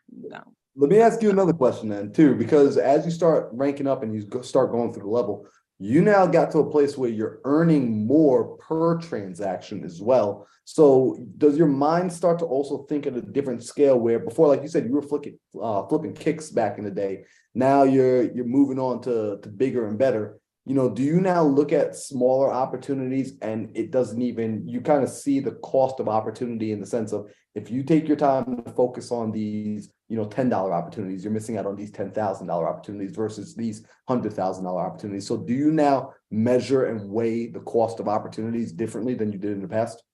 no. Let me ask you another question then, too, because as you start ranking up and you start going through the level, you now got to a place where you're earning more per transaction as well. So does your mind start to also think at a different scale where before, like you said, you were flipping kicks back in the day. Now you're moving on to bigger and better. Do you now look at smaller opportunities and it doesn't even, you kind of see the cost of opportunity in the sense of if you take your time to focus on these, $10 opportunities, you're missing out on these $10,000 opportunities versus these $100,000 opportunities. So do you now measure and weigh the cost of opportunities differently than you did in the past?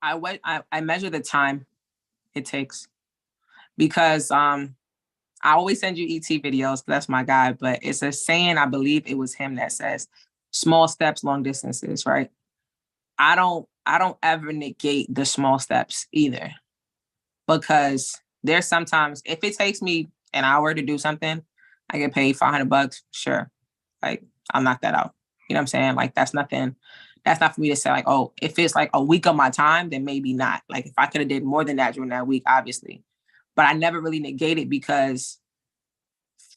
I measure the time it takes because I always send you ET videos. That's my guy, but it's a saying, I believe it was him that says, small steps, long distances, right? I don't ever negate the small steps either, because there's sometimes if it takes me an hour to do something, I get paid $500. Sure. Like, I'll knock that out. You know what I'm saying? Like, that's not for me to say like, oh, if it's like a week of my time, then maybe not. Like, if I could have did more than that during that week, obviously, but I never really negate it because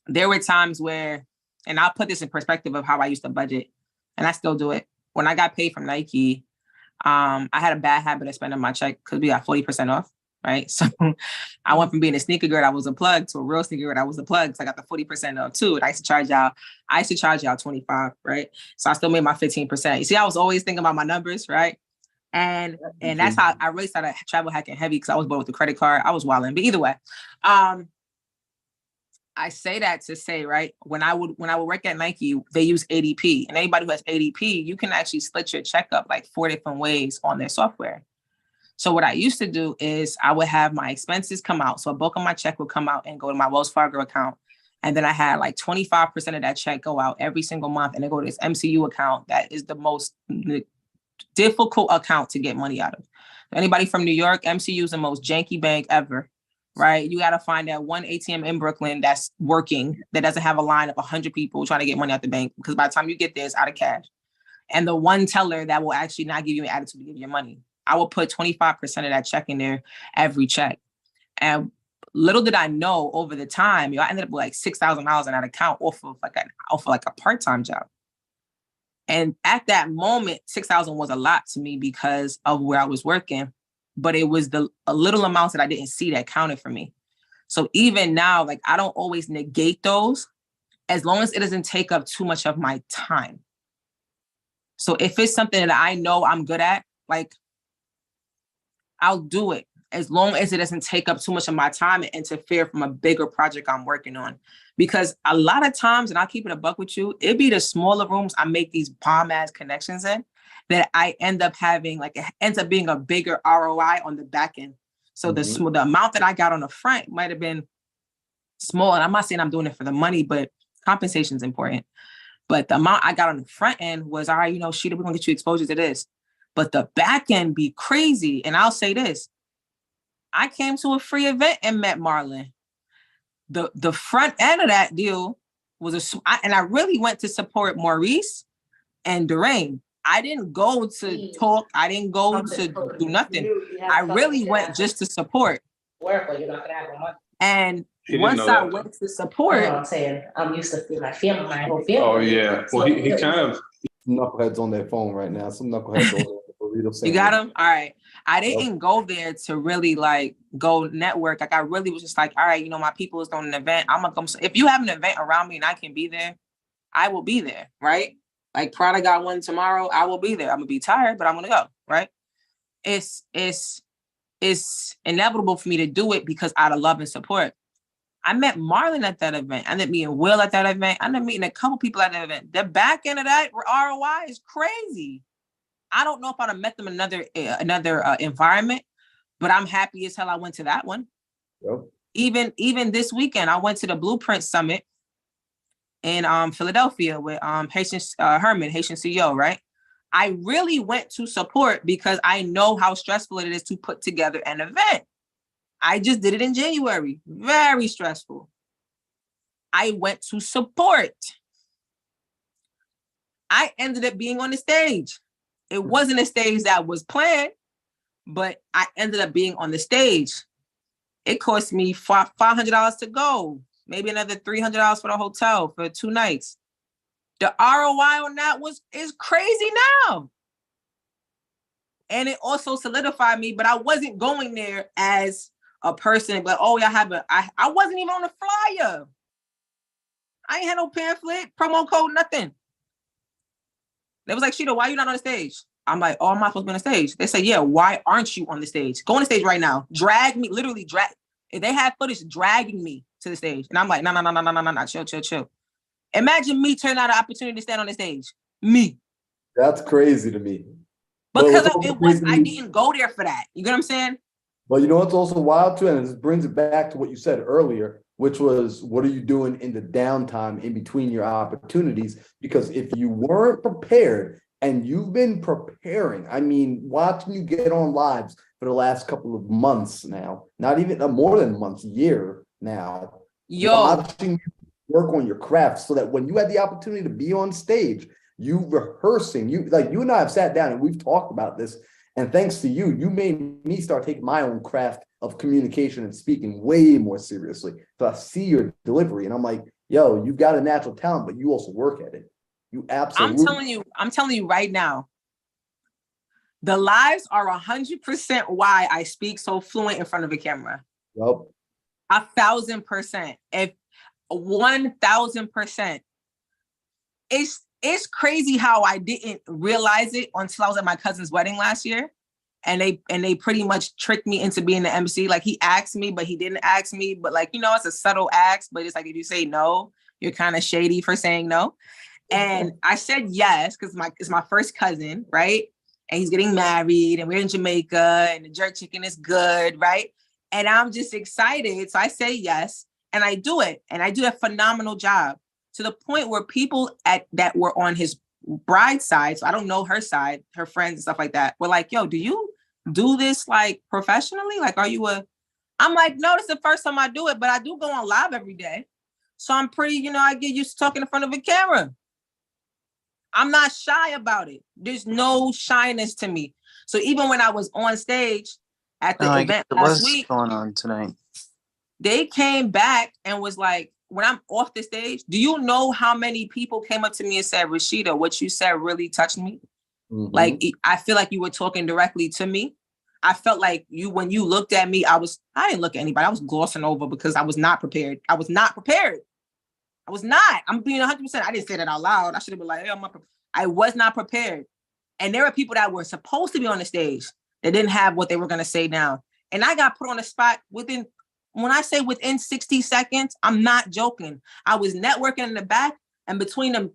there were times where, and I'll put this in perspective of how I used to budget, and I still do it. When I got paid from Nike, I had a bad habit of spending my check because we got 40% off, right? So I went from being a sneaker girl that was a plug to a real sneaker girl that was a plug. So I got the 40% off too. And I used to charge y'all 25, right? So I still made my 15%. You see, I was always thinking about my numbers, right? And that's how I really started travel hacking heavy because I was born with a credit card. I was wilding. But either way, I say that to say, right, when I would work at Nike, they use ADP. And anybody who has ADP, you can actually split your check up like 4 different ways on their software. So what I used to do is I would have my expenses come out. So a bulk of my check would come out and go to my Wells Fargo account. And then I had like 25% of that check go out every single month. And then go to this MCU account that is the most difficult account to get money out of. Anybody from New York, MCU is the most janky bank ever. Right? You got to find that one ATM in Brooklyn that's working, that doesn't have a line of 100 people trying to get money out the bank, because by the time you get there, it's out of cash. And the one teller that will actually not give you an attitude to give you money. I will put 25% of that check in there every check. And little did I know over the time, I ended up with like $6,000 in that account off of like a part-time job. And at that moment, $6,000 was a lot to me because of where I was working. But it was a little amounts that I didn't see that counted for me. So even now, like, I don't always negate those as long as it doesn't take up too much of my time. So if it's something that I know I'm good at, like, I'll do it as long as it doesn't take up too much of my time and interfere from a bigger project I'm working on. Because a lot of times, and I'll keep it a buck with you, it'd be the smaller rooms I make these bomb ass connections in that I end up having, like, it ends up being a bigger ROI on the back end. So the amount that I got on the front might have been small. And I'm not saying I'm doing it for the money, but compensation is important. But the amount I got on the front end was, all right, Sheeta, we're going to get you exposure to this. But the back end be crazy. And I'll say this. I came to a free event and met Marlon. The front end of that deal and I really went to support Maurice and Durain. I didn't go to talk. I didn't go to do nothing. I really went just to support. And once I went to support, I'm saying I'm used to my family, my whole family. Oh yeah. Well, he kind of. Knuckleheads on their phone right now. Some knuckleheads on their You got him? All right. I didn't go there to really like go network. Like I really was just like, all right, my people is doing an event. I'm gonna come. If you have an event around me and I can be there, I will be there, right? Like Prada got one tomorrow, I will be there. I'm gonna be tired, but I'm gonna go, right? It's inevitable for me to do it because out of love and support. I met Marlon at that event. I ended up meeting Will at that event. I ended up meeting a couple people at that event. The back end of that ROI is crazy. I don't know if I'd have met them in another environment, but I'm happy as hell I went to that one. Yep. Even this weekend, I went to the Blueprint Summit in Philadelphia with Haitian Herman, Haitian CEO, right? I really went to support because I know how stressful it is to put together an event. I just did it in January. Very stressful. I went to support. I ended up being on the stage. It wasn't a stage that was planned, but I ended up being on the stage. It cost me $500 to go, maybe another $300 for the hotel for 2 nights. The ROI on that is crazy now. And it also solidified me, but I wasn't going there as a person, but I wasn't even on the flyer. I ain't had no pamphlet, promo code, nothing. They was like, Sheeta, why are you not on the stage? I'm like, oh, I'm not supposed to be on the stage. They say, yeah, why aren't you on the stage? Go on the stage right now. Drag me, literally drag. If they have footage dragging me to the stage. And I'm like, no, chill. Imagine me turning out an opportunity to stand on the stage. Me. That's crazy to me. Because I didn't go there for that. You get what I'm saying? But you know what's also wild too, and it brings it back to what you said earlier, which was, what are you doing in the downtime in between your opportunities? Because if you weren't prepared, and you've been preparing, I mean, watching you get on lives for the last couple of months now, not even more than months, year now. Watching you work on your craft so that when you had the opportunity to be on stage, you rehearsing, you and I have sat down and we've talked about this. And thanks to you, you made me start taking my own craft of communication and speaking way more seriously. So I see your delivery and I'm like, yo, you've got a natural talent, but you also work at it. You absolutely. I'm telling you right now, the lives are 100% why I speak so fluent in front of a camera. Yep. 1,000%. If 1,000%. It's crazy how I didn't realize it until I was at my cousin's wedding last year. And they pretty much tricked me into being the MC. Like he asked me, but he didn't ask me. But like, it's a subtle ask, but it's like, if you say no, you're kind of shady for saying no. And I said yes, because it's my first cousin, right? And he's getting married and we're in Jamaica and the jerk chicken is good, right? And I'm just excited. So I say yes and I do it. And I do a phenomenal job to the point where people that were on his bride's side, so I don't know her side, her friends and stuff like that, were like, yo, do you do this like professionally? Like, are you I'm like, no, this is the first time I do it, but I do go on live every day. So I'm pretty, I get used to talking in front of a camera. I'm not shy about it. There's no shyness to me. So even when I was on stage at the event last week, going on tonight, they came back and was like, when I'm off the stage, do you know how many people came up to me and said, Rashida, what you said really touched me? Mm-hmm. Like, I feel like you were talking directly to me. I felt like when you looked at me, I didn't look at anybody. I was glossing over because I was not prepared. I was not. I'm being 100%. I didn't say that out loud. I should have been like, hey, I was not prepared. And there were people that were supposed to be on the stage that didn't have what they were going to say now. And I got put on the spot within 60 seconds, I'm not joking. I was networking in the back, and between them,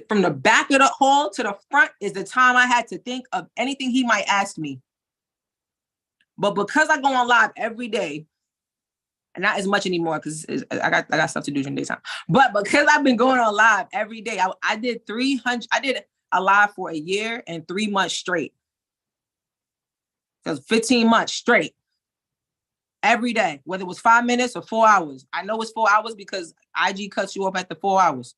from the back of the hall to the front is the time I had to think of anything he might ask me. But because I go on live every day, and not as much anymore because I got stuff to do during daytime. But because I've been going on live every day, I did a live for a year and 3 months straight. So 15 months straight. every day, whether it was 5 minutes or 4 hours. I know it's 4 hours because IG cuts you off at the 4 hours.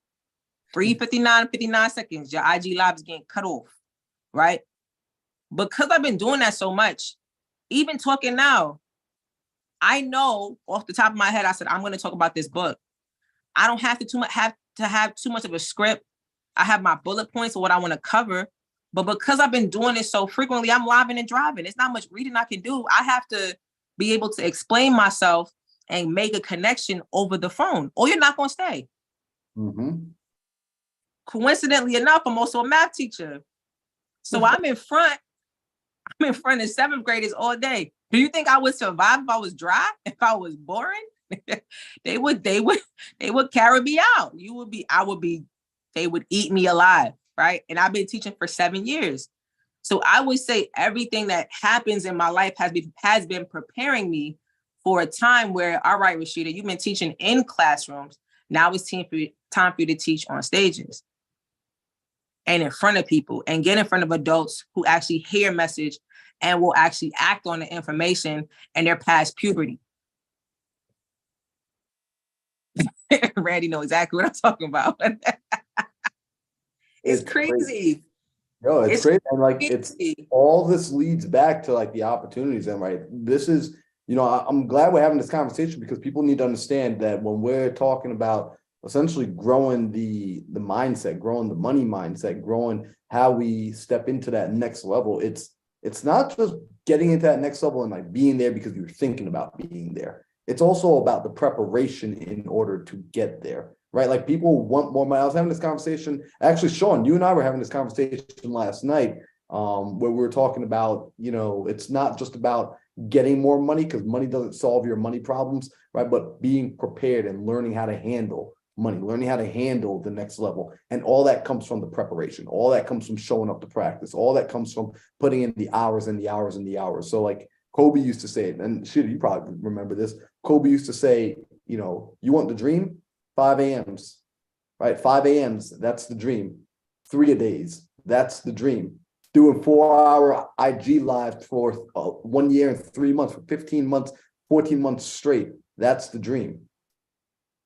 3:59 seconds, your IG live is getting cut off, right? Because I've been doing that so much, even talking now, I know off the top of my head, I said, I'm going to talk about this book. I don't have to have too much of a script. I have my bullet points of what I want to cover. But because I've been doing it so frequently, I'm living and driving. It's not much reading I can do. I have to be able to explain myself and make a connection over the phone, or you're not going to stay. Mm-hmm. Coincidentally enough, I'm also a math teacher. So I'm in front of 7th graders all day. Do you think I would survive if I was dry? If I was boring? they would carry me out. They would eat me alive, right? And I've been teaching for 7 years. So I would say everything that happens in my life has been preparing me for a time where, all right, Rashida, you've been teaching in classrooms. Now it's time for you to teach on stages and in front of people and get in front of adults who actually hear message and will actually act on the information, and they're past puberty. Randy know exactly what I'm talking about. It's crazy. No, it's crazy. And like, crazy. it's all this leads back to like the opportunities. And right, this is, I'm glad we're having this conversation because people need to understand that when we're talking about essentially growing the mindset, growing the money mindset, growing how we step into that next level, it's not just getting into that next level and like being there because you're thinking about being there. It's also about the preparation in order to get there, right? Like people want more money. I was having this conversation. Actually, Sean, you and I were having this conversation last night where we were talking about, it's not just about getting more money because money doesn't solve your money problems, right? But being prepared and learning how to handle money, learning how to handle the next level. And all that comes from the preparation. All that comes from showing up to practice. All that comes from putting in the hours and the hours and the hours. So like Kobe used to say it, and shit, you probably remember this. Kobe used to say, you want the dream? 5 a.m.s, right? 5 a.m.s, that's the dream. 3 a days, that's the dream. Doing 4-hour IG live for 1 year and 3 months, for 15 months, 14 months straight, that's the dream.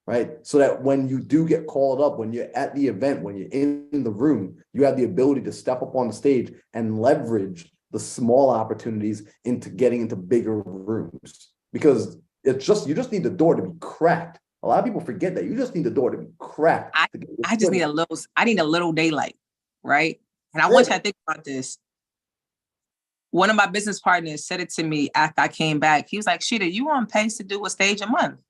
Right? So that when you do get called up, when you're at the event, when you're in the room, you have the ability to step up on the stage and leverage the small opportunities into getting into bigger rooms. Because you just need the door to be cracked. A lot of people forget that. You just need the door to be cracked. I need a little daylight, right? And I want you to think about this. One of my business partners said it to me after I came back. He was like, Sheeta, you on pace to do a stage a month?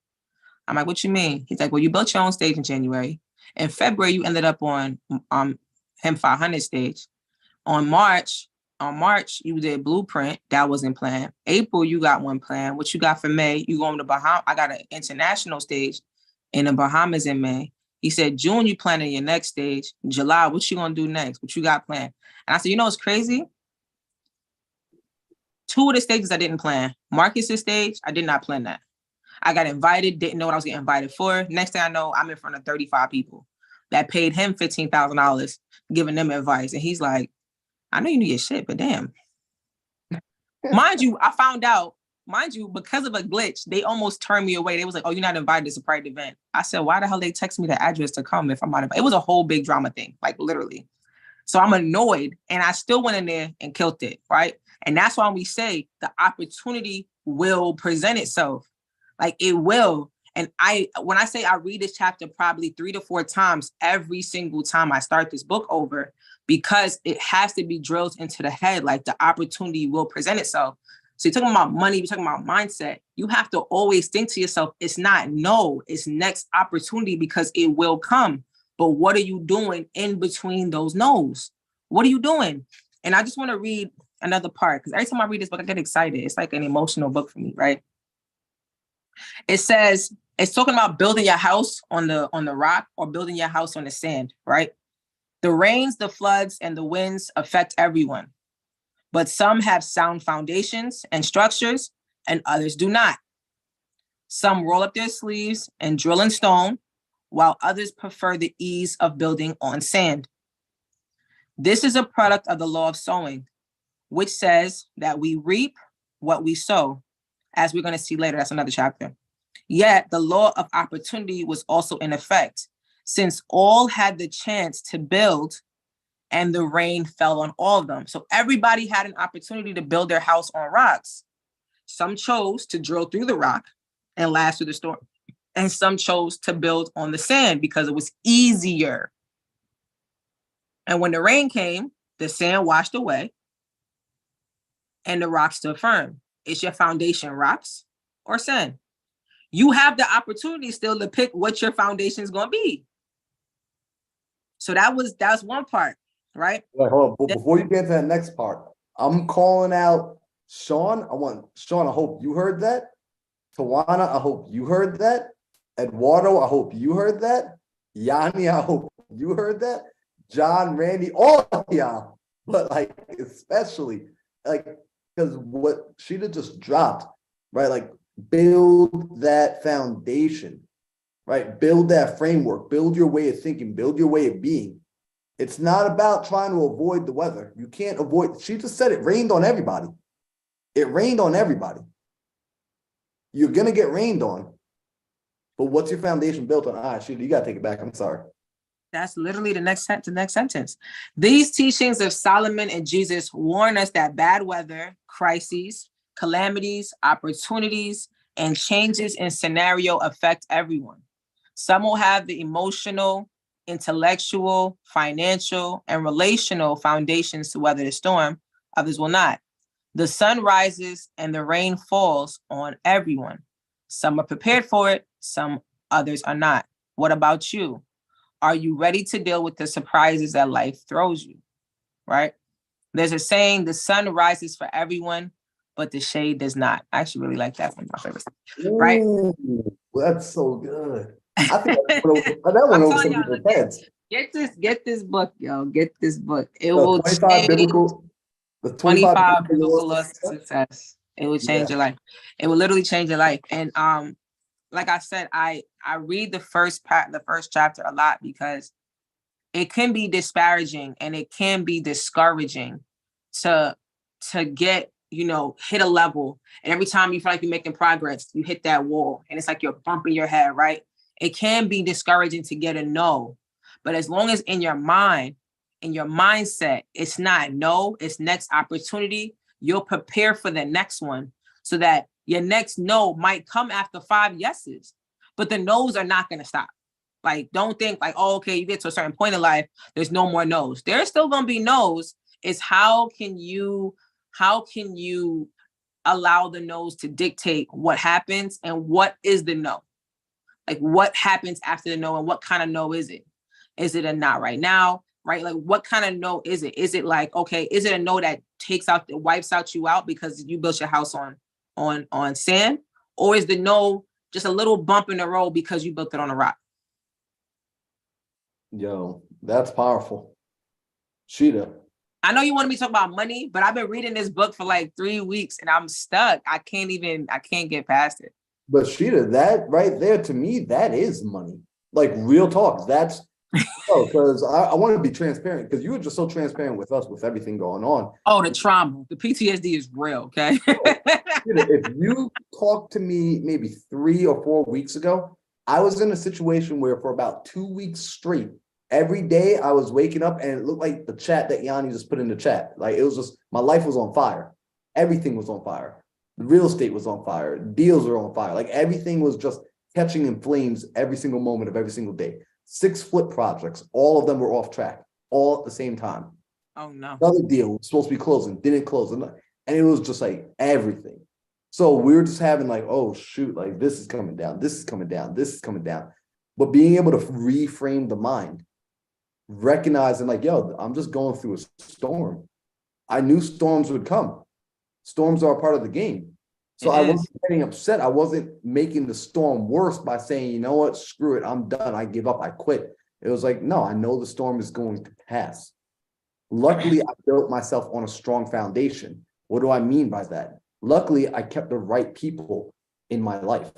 I'm like, what you mean? He's like, well, you built your own stage in January. In February, you ended up on Him 500 stage. On March, you did Blueprint. That wasn't planned. April, you got one planned. What you got for May? You going to Bahamas? I got an international stage in the Bahamas in May. He said, June, you planning your next stage. July, what you going to do next? What you got planned? And I said, what's crazy? 2 of the stages I didn't plan. Marcus's stage, I did not plan that. I got invited, didn't know what I was getting invited for. Next thing I know, I'm in front of 35 people that paid him $15,000, giving them advice. And he's like, I know you knew your shit, but damn. Mind you, I found out, because of a glitch, they almost turned me away. They was like, oh, you're not invited. It's a private event. I said, why the hell they text me the address to come if I'm not invited? It was a whole big drama thing, like literally. So I'm annoyed, and I still went in there and killed it, right? And that's why we say the opportunity will present itself. Like it will. And when I say I read this chapter probably 3 to 4 times every single time I start this book over, because it has to be drilled into the head. Like the opportunity will present itself. So you're talking about money, you're talking about mindset. You have to always think to yourself, it's not no, it's next opportunity because it will come. But what are you doing in between those no's? What are you doing? And I just want to read another part because every time I read this book, I get excited. It's like an emotional book for me, right? It says, it's talking about building your house on the rock or building your house on the sand, right? The rains, the floods, and the winds affect everyone. But some have sound foundations and structures, and others do not. Some roll up their sleeves and drill in stone, while others prefer the ease of building on sand. This is a product of the law of sowing, which says that we reap what we sow. as we're going to see later. That's another chapter. Yet the law of opportunity was also in effect, since all had the chance to build and the rain fell on all of them. So everybody had an opportunity to build their house on rocks. Some chose to drill through the rock and last through the storm. And some chose to build on the sand because it was easier. And when the rain came, the sand washed away and the rock stood firm. Is your foundation rocks or sand? You have the opportunity still to pick what your foundation is going to be. So that's one part, right? Wait, hold on. But before you get to that next part, I'm calling out Sean. I hope you heard that. Tawana, I hope you heard that. Eduardo, I hope you heard that. Yanni, I hope you heard that. John, Randy, all of y'all. But like, especially, like, because what Sheeta just dropped, right? Like, build that foundation, right? Build that framework, build your way of thinking, build your way of being. It's not about trying to avoid the weather. You can't avoid, she just said it rained on everybody. It rained on everybody. You're going to get rained on. But what's your foundation built on? Sheeta, you got to take it back. I'm sorry. That's literally the next sentence. These teachings of Solomon and Jesus warn us that bad weather, crises, calamities, opportunities, and changes in scenario affect everyone. Some will have the emotional, intellectual, financial, and relational foundations to weather the storm. Others will not. The sun rises and the rain falls on everyone. Some are prepared for it, some others are not. What about you? Are you ready to deal with the surprises that life throws you? Right? There's a saying, the sun rises for everyone, but the shade does not. I actually really like that one. My favorite. Right? Ooh, that's so good. I think that one over some people's heads. Get this book, yo. Get this book. It The will 25 change biblical, the 25 biblical laws of success. It will change your life. It will literally change your life. And like I said, I read the first chapter a lot because it can be disparaging and it can be discouraging to get, hit a level. And every time you feel like you're making progress, you hit that wall and it's like you're bumping your head, right? It can be discouraging to get a no. But as long as in your mind, in your mindset, it's not no, it's next opportunity, you'll prepare for the next one so that your next no might come after 5 yeses, but the no's are not going to stop. Like, don't think like, oh, okay, you get to a certain point in life, there's no more no's. There's still going to be no's. It's how can you allow the no's to dictate what happens and what is the no? Like, what happens after the no and what kind of no is it? Is it a not right now? Right? Like, what kind of no is it? Is it like, okay, is it a no that wipes out you out because you built your house on sand? Or is the no just a little bump in the road because you built it on a rock? Yo, that's powerful. Sheeta. I know you want me to talk about money, but I've been reading this book for like 3 weeks and I'm stuck. I can't get past it. But Sheeta, that right there, to me, that is money. Like, real talk. That's because I want to be transparent because you were just so transparent with us with everything going on. Oh, the trauma, the PTSD is real. Okay. If you talked to me maybe 3 or 4 weeks ago, I was in a situation where for about 2 weeks straight, every day I was waking up and it looked like the chat that Yanni just put in the chat. Like, it was just, my life was on fire. Everything was on fire. The real estate was on fire. Deals were on fire. Like, everything was just catching in flames every single moment of every single day. 6 flip projects, all of them were off track, all at the same time. Oh no. Another deal was supposed to be closing, didn't close. And it was just like everything. So we were just having like, oh shoot, like this is coming down, this is coming down, this is coming down. But being able to reframe the mind, recognizing like, yo, I'm just going through a storm. I knew storms would come. Storms are a part of the game. So I wasn't getting upset. I wasn't making the storm worse by saying, you know what, screw it, I'm done, I give up, I quit. It was like, no, I know the storm is going to pass. Luckily, I built myself on a strong foundation. What do I mean by that? Luckily, I kept the right people in my life.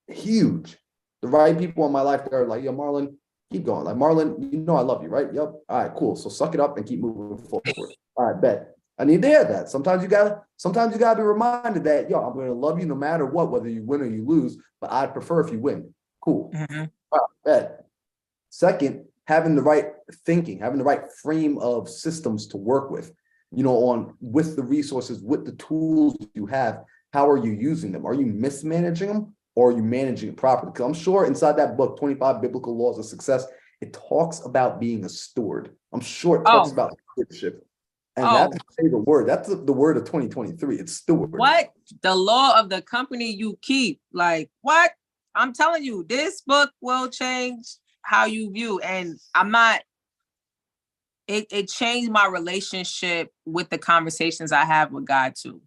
Huge. The right people in my life that are like, yo, Marlon, keep going. Like, Marlon, you know I love you, right? Yep. All right, cool. So suck it up and keep moving forward. All right, bet. I need to hear that. Sometimes you gotta be reminded that, yo, I'm gonna love you no matter what, whether you win or you lose, but I'd prefer if you win. Cool. Mm-hmm. Wow, bet. Second, having the right thinking, having the right frame of systems to work with, with the resources, with the tools you have, how are you using them? Are you mismanaging them or are you managing it properly? Because I'm sure inside that book, 25 Biblical Laws of Success, it talks about being a steward. I'm sure it talks about stewardship. And that's my favorite word. That's the word of 2023. It's steward. What? The law of the company you keep. Like, what? I'm telling you, this book will change how you view. And it changed my relationship with the conversations I have with God too.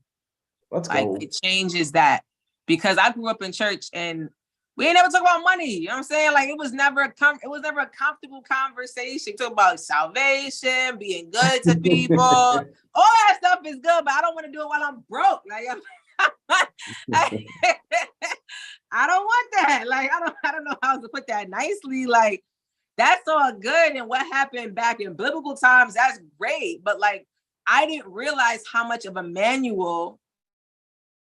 Let's go. It changes that, because I grew up in church and we ain't never talk about money. You know what I'm saying? Like, it was never a comfortable conversation. Talk about salvation, being good to people. All that stuff is good, but I don't want to do it while I'm broke. Like, I don't want that. Like, I don't know how to put that nicely. Like, that's all good. And what happened back in biblical times, that's great. But like, I didn't realize how much of a manual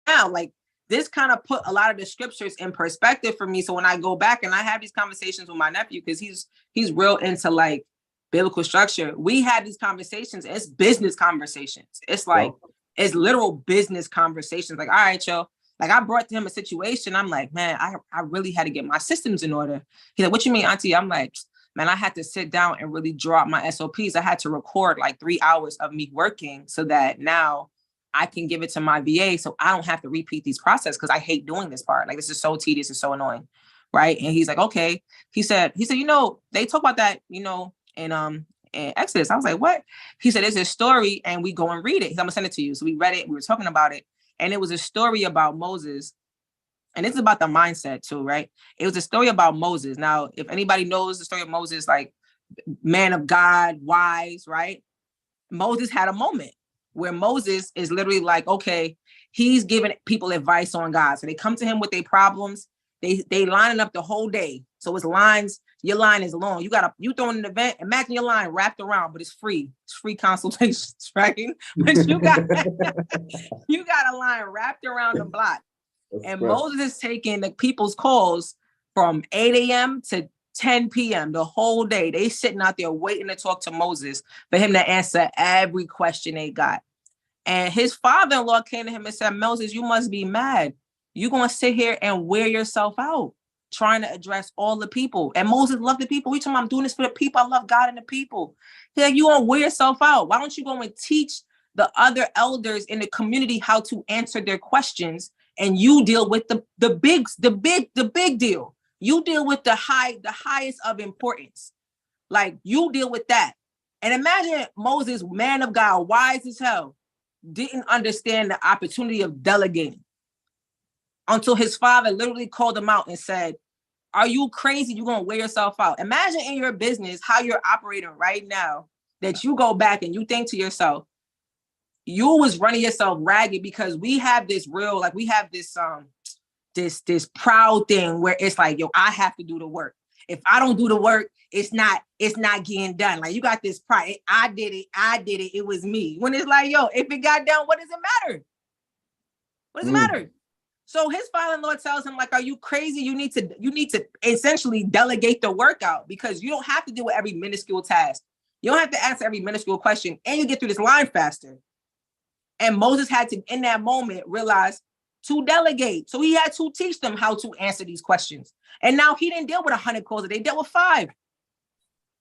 now, like, this kind of put a lot of the scriptures in perspective for me. So when I go back and I have these conversations with my nephew, because he's real into like biblical structure, we had these conversations. It's business conversations. It's like, it's literal business conversations. Like, all right, yo. Like, I brought to him a situation. I'm like, man, I really had to get my systems in order. He's like, what you mean, auntie? I'm like, man, I had to sit down and really draw up my SOPs. I had to record like 3 hours of me working so that now I can give it to my VA so I don't have to repeat these processes, because I hate doing this part. Like, this is so tedious and so annoying. Right. And he's like, okay. He said, they talk about that, in Exodus. I was like, what? He said, it's a story and we go and read it. I'm gonna send it to you. So we read it. We were talking about it. And it was a story about Moses. And it's about the mindset too, right? It was a story about Moses. Now, if anybody knows the story of Moses, like man of God, wise, right? Moses had a moment where Moses is literally like, okay, he's giving people advice on God. So they come to him with their problems. They lining up the whole day. So it's lines, your line is long. You throwing an event, imagine your line wrapped around, but it's free. It's free consultations, right? But you got a line wrapped around the block. And Moses is taking the people's calls from 8 a.m. to 10 p.m. the whole day. They sitting out there waiting to talk to Moses for him to answer every question they got. And his father-in-law came to him and said, Moses, you must be mad. You're going to sit here and wear yourself out trying to address all the people. And Moses loved the people. He told him, I'm doing this for the people. I love God and the people. He's like, you want to wear yourself out. Why don't you go and teach the other elders in the community how to answer their questions, and you deal with the big deal. You deal with the highest of importance. Like, you deal with that. And imagine Moses, man of God, wise as hell, didn't understand the opportunity of delegating until his father literally called him out and said, are you crazy? You're going to wear yourself out. Imagine in your business how you're operating right now, that you go back and you think to yourself, you was running yourself ragged, because we have this real, like, we have this this proud thing where it's like, yo, I have to do the work. If I don't do the work, it's not getting done. Like, you got this pride. I did it. It was me. When it's like, yo, if it got done, what does it matter? What does it matter? So his father-in-law tells him, like, are you crazy? You need to essentially delegate the work out, because you don't have to deal with every minuscule task. You don't have to answer every minuscule question, and you get through this line faster. And Moses had to, in that moment, realize to delegate. So he had to teach them how to answer these questions. And now he didn't deal with 100 calls. They dealt with 5.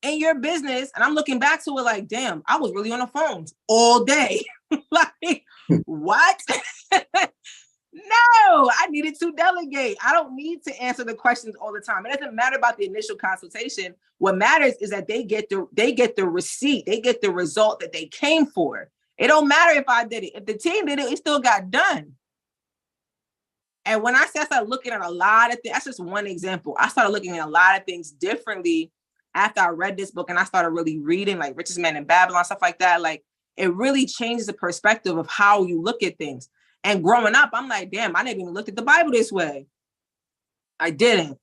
In your business, and I'm looking back to it like, damn, I was really on the phones all day. Like, what? No, I needed to delegate. I don't need to answer the questions all the time. It doesn't matter about the initial consultation. What matters is that they get the receipt. They get the result that they came for. It don't matter if I did it. If the team did it, it still got done. And when I started looking at a lot of things, that's just one example. I started looking at a lot of things differently after I read this book, and I started really reading like Richest Man in Babylon, stuff like that. Like, it really changes the perspective of how you look at things. And growing up, I'm like, damn, I never even looked at the Bible this way. I didn't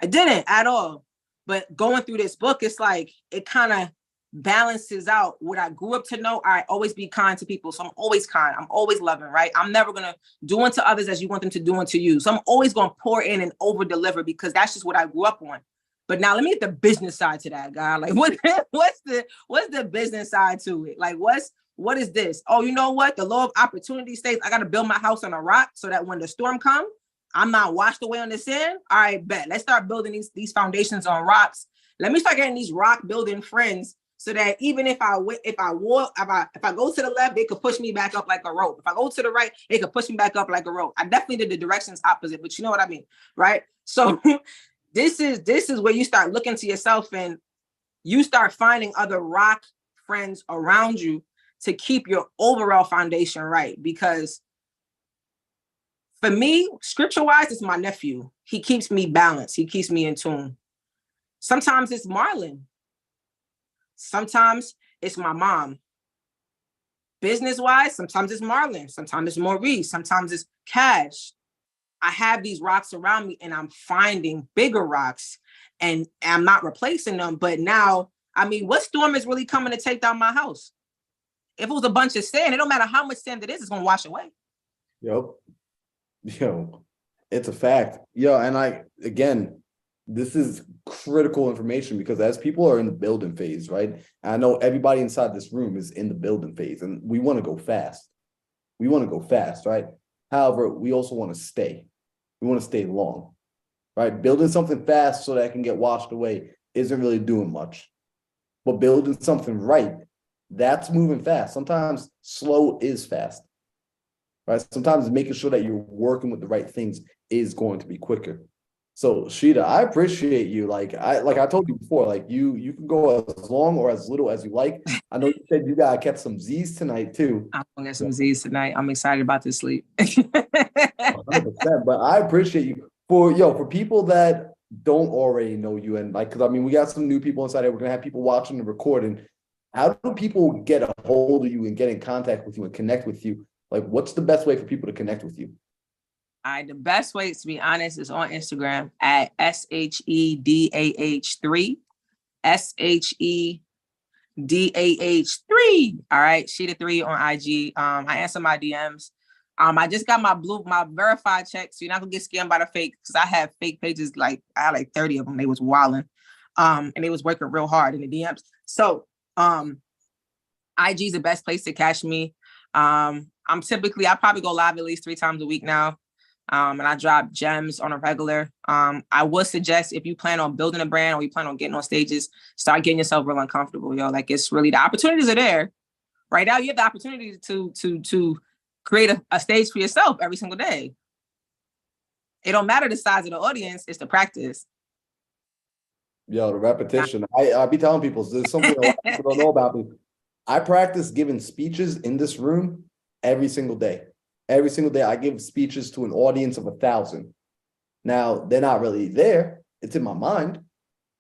at all. But going through this book, it's like, it kind of balances out what I grew up to know. I always be kind to people. So I'm always kind. I'm always loving, right? I'm never going to do unto others as you want them to do unto you. So I'm always going to pour in and over deliver because that's just what I grew up on. But now let me get the business side to that, guy. Like what's the business side to it? Like what is this? Oh, you know what? The law of opportunity states I got to build my house on a rock so that when the storm comes, I'm not washed away on the sand. All right, bet. Let's start building these foundations on rocks. Let me start getting these rock building friends so that even if I go to the left, they could push me back up like a rope. If I go to the right, they could push me back up like a rope. I definitely did the directions opposite, but you know what I mean, right? So this is where you start looking to yourself and you start finding other rock friends around you to keep your overall foundation right. Because for me, scripture-wise, it's my nephew. He keeps me balanced. He keeps me in tune. Sometimes it's Marlon. Sometimes it's my mom. Business-wise, sometimes it's Marlon. Sometimes it's Maurice. Sometimes it's Cash. I have these rocks around me and I'm finding bigger rocks and I'm not replacing them. But now, I mean, what storm is really coming to take down my house? If it was a bunch of sand, it don't matter how much sand it is, it's going to wash away. Yep. Yo, it's a fact. Yo, and again, this is critical information because as people are in the building phase, right? And I know everybody inside this room is in the building phase and we want to go fast. We want to go fast, right? However, we also want to stay. We want to stay long, right? Building something fast so that it can get washed away isn't really doing much. But building something right, that's moving fast. Sometimes slow is fast, right? Sometimes making sure that you're working with the right things is going to be quicker. So Sheeta, I appreciate you. Like I told you before, like you can go as long or as little as you like. I know you said you gotta catch some Z's tonight too. I'm gonna get some Z's tonight. I'm excited about this sleep. 100%, but I appreciate you for people that don't already know you and like because I mean we got some new people inside here. We're gonna have people watching the recording. How do people get a hold of you and get in contact with you and connect with you? Like, what's the best way for people to connect with you? All right, the best way, to be honest, is on Instagram at SHEDAH3. SHEDAH3. All right, Sheeta3 on IG. I answer my DMs. I just got my verified check, so you're not gonna get scammed by the fake because I have fake pages I had like 30 of them. They was wilding, and they was working real hard in the DMs. So, IG is the best place to catch me. I probably go live at least 3 times a week now. And I drop gems on a regular. I would suggest if you plan on building a brand or you plan on getting on stages, start getting yourself real uncomfortable, yo. Like it's really the opportunities are there. Right now, you have the opportunity to create a stage for yourself every single day. It don't matter the size of the audience, it's the practice. Yo, the repetition. I be telling people there's something a lot of people don't know about me. I practice giving speeches in this room every single day. Every single day I give speeches to an audience of 1,000. Now, they're not really there. It's in my mind.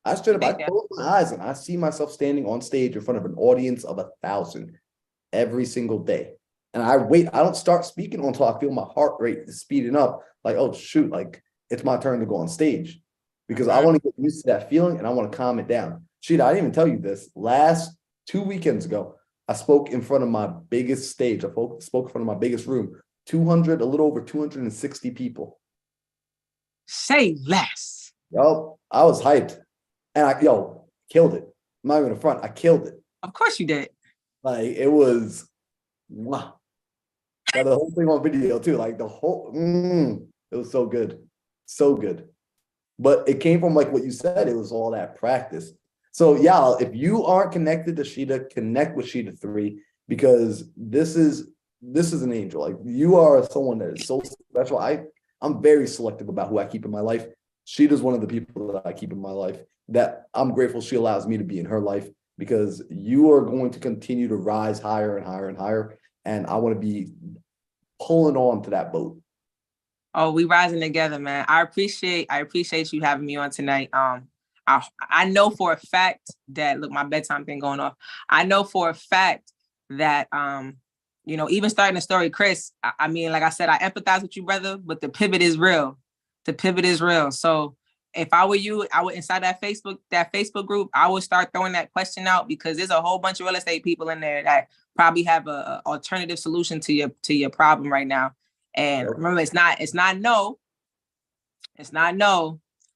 I close my eyes and I see myself standing on stage in front of an audience of 1,000 every single day. And I wait. I don't start speaking until I feel my heart rate is speeding up. Like, oh, shoot, like it's my turn to go on stage. Because I want to get used to that feeling and I want to calm it down. Sheeta, I didn't even tell you this. Last 2 weekends ago, I spoke in front of my biggest stage. I spoke in front of my biggest room. A little over 260 people. Say less. Yo, I was hyped. And killed it. I'm not even in front. I killed it. Of course you did. Like it was wow. Got the whole thing on video too. Like the whole it was so good. So good. But it came from like what you said, it was all that practice. So y'all, if you aren't connected to Sheeta, connect with Sheeta3 because this is an angel. Like you are someone that is so special. I'm very selective about who I keep in my life. Sheeta's one of the people that I keep in my life that I'm grateful she allows me to be in her life because you are going to continue to rise higher and higher and higher. And I want to be pulling on to that boat. Oh, we rising together, man. I appreciate you having me on tonight. I know for a fact that look, my bedtime thing going off. I know for a fact that even starting the story, Chris, I mean, like I said, I empathize with you, brother, but the pivot is real. The pivot is real. So if I were you, I would inside that Facebook group, I would start throwing that question out, because there's a whole bunch of real estate people in there that probably have a alternative solution to your problem right now. And remember, it's not no,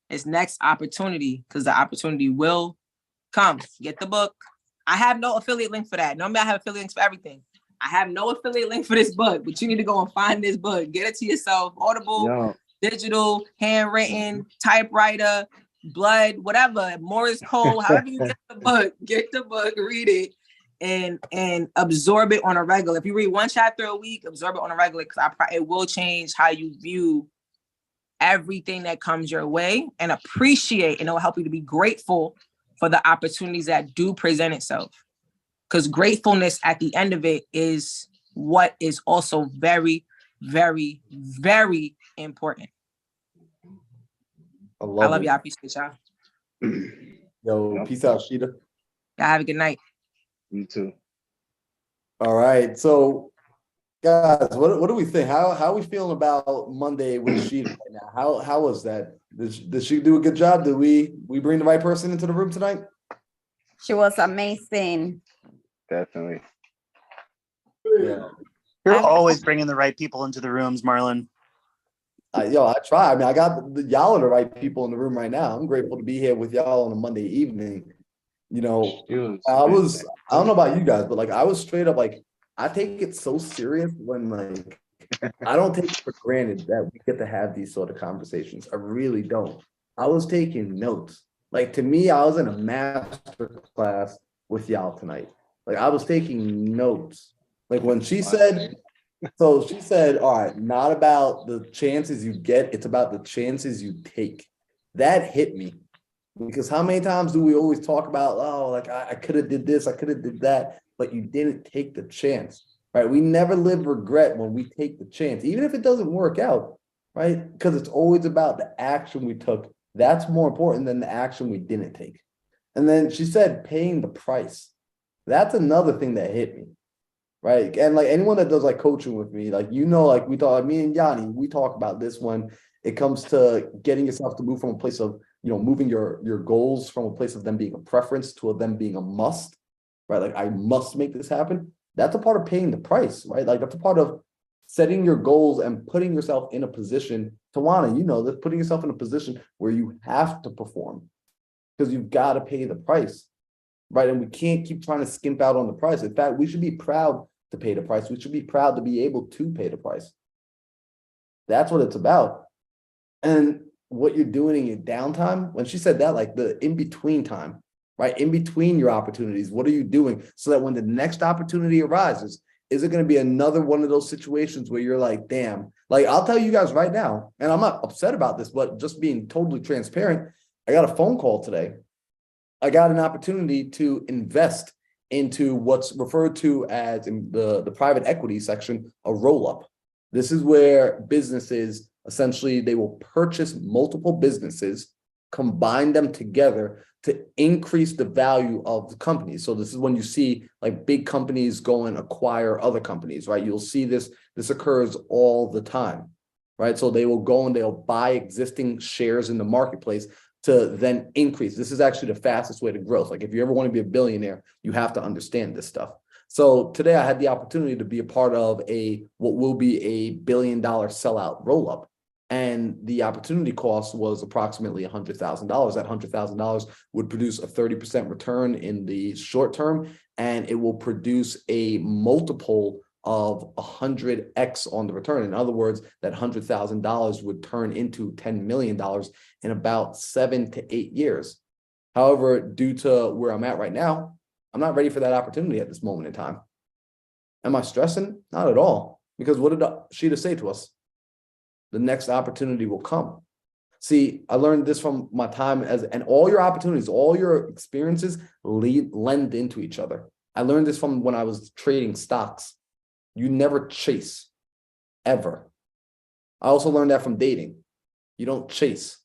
it's next opportunity, because the opportunity will come. Get the book. I have no affiliate link for that. Normally I have affiliate links for everything. I have no affiliate link for this book, but you need to go and find this book. Get it to yourself. Audible, digital, handwritten, typewriter, blood, whatever, Morse code, however you get the book, read it, and absorb it on a regular. If you read one chapter a week, absorb it on a regular, because it will change how you view everything that comes your way, and appreciate, and it will help you to be grateful for the opportunities that do present itself. Because gratefulness at the end of it is what is also very, very, very important. I love y'all. I appreciate y'all. Yo, peace out, Sheeta. Y'all have a good night. You too. All right. So, guys, what do we think? How are we feeling about Monday with Sheeta right now? How was that? Did she do a good job? Did we bring the right person into the room tonight? She was amazing. Definitely. Yeah. You're always bringing the right people into the rooms, Marlon. I try. I mean, I got y'all are the right people in the room right now. I'm grateful to be here with y'all on a Monday evening. You know, I don't know about you guys, but like I was straight up like, I take it so serious when like I don't take it for granted that we get to have these sort of conversations. I really don't. I was taking notes. Like, to me, I was in a master class with y'all tonight. Like, I was taking notes. Like when she said, so she said, all right, not about the chances you get, it's about the chances you take. That hit me. Because how many times do we always talk about, oh, like I could have did this, I could have did that, but you didn't take the chance, right? We never live regret when we take the chance, even if it doesn't work out, right? Because it's always about the action we took. That's more important than the action we didn't take. And then she said, paying the price. That's another thing that hit me, right? And like anyone that does like coaching with me, like, you know, like we talk, me and Yanni, we talk about this when it comes to getting yourself to move from a place of, you know, moving your goals from a place of them being a preference to them being a must, right? Like, I must make this happen. That's a part of paying the price, right? Like, that's a part of setting your goals and putting yourself in a position, Tawana, you know, that putting yourself in a position where you have to perform because you've got to pay the price, right? And we can't keep trying to skimp out on the price. In fact, we should be proud to pay the price. We should be proud to be able to pay the price. That's what it's about. And what you're doing in your downtime, when she said that, like the in-between time, right? In between your opportunities, what are you doing so that when the next opportunity arises, is it going to be another one of those situations where you're like, damn, like I'll tell you guys right now, and I'm not upset about this, but just being totally transparent, I got a phone call today. I got an opportunity to invest into what's referred to as in the private equity section, a roll-up. This is where businesses, essentially, they will purchase multiple businesses, combine them together to increase the value of the company. So this is when you see like big companies go and acquire other companies, right? You'll see this occurs all the time, right? So they will go and they'll buy existing shares in the marketplace to then increase. This is actually the fastest way to growth. Like if you ever want to be a billionaire, you have to understand this stuff. So today I had the opportunity to be a part of what will be $1 billion sellout roll-up. And the opportunity cost was approximately $100,000. That $100,000 would produce a 30% return in the short term, and it will produce a multiple of 100x on the return. In other words, that $100,000 would turn into $10 million in about 7 to 8 years. However, due to where I'm at right now, I'm not ready for that opportunity at this moment in time. Am I stressing? Not at all. Because what did Sheeta say to us? The next opportunity will come. See, I learned this from my time and all your opportunities, all your experiences lend into each other. I learned this from when I was trading stocks. You never chase, ever. I also learned that from dating. You don't chase,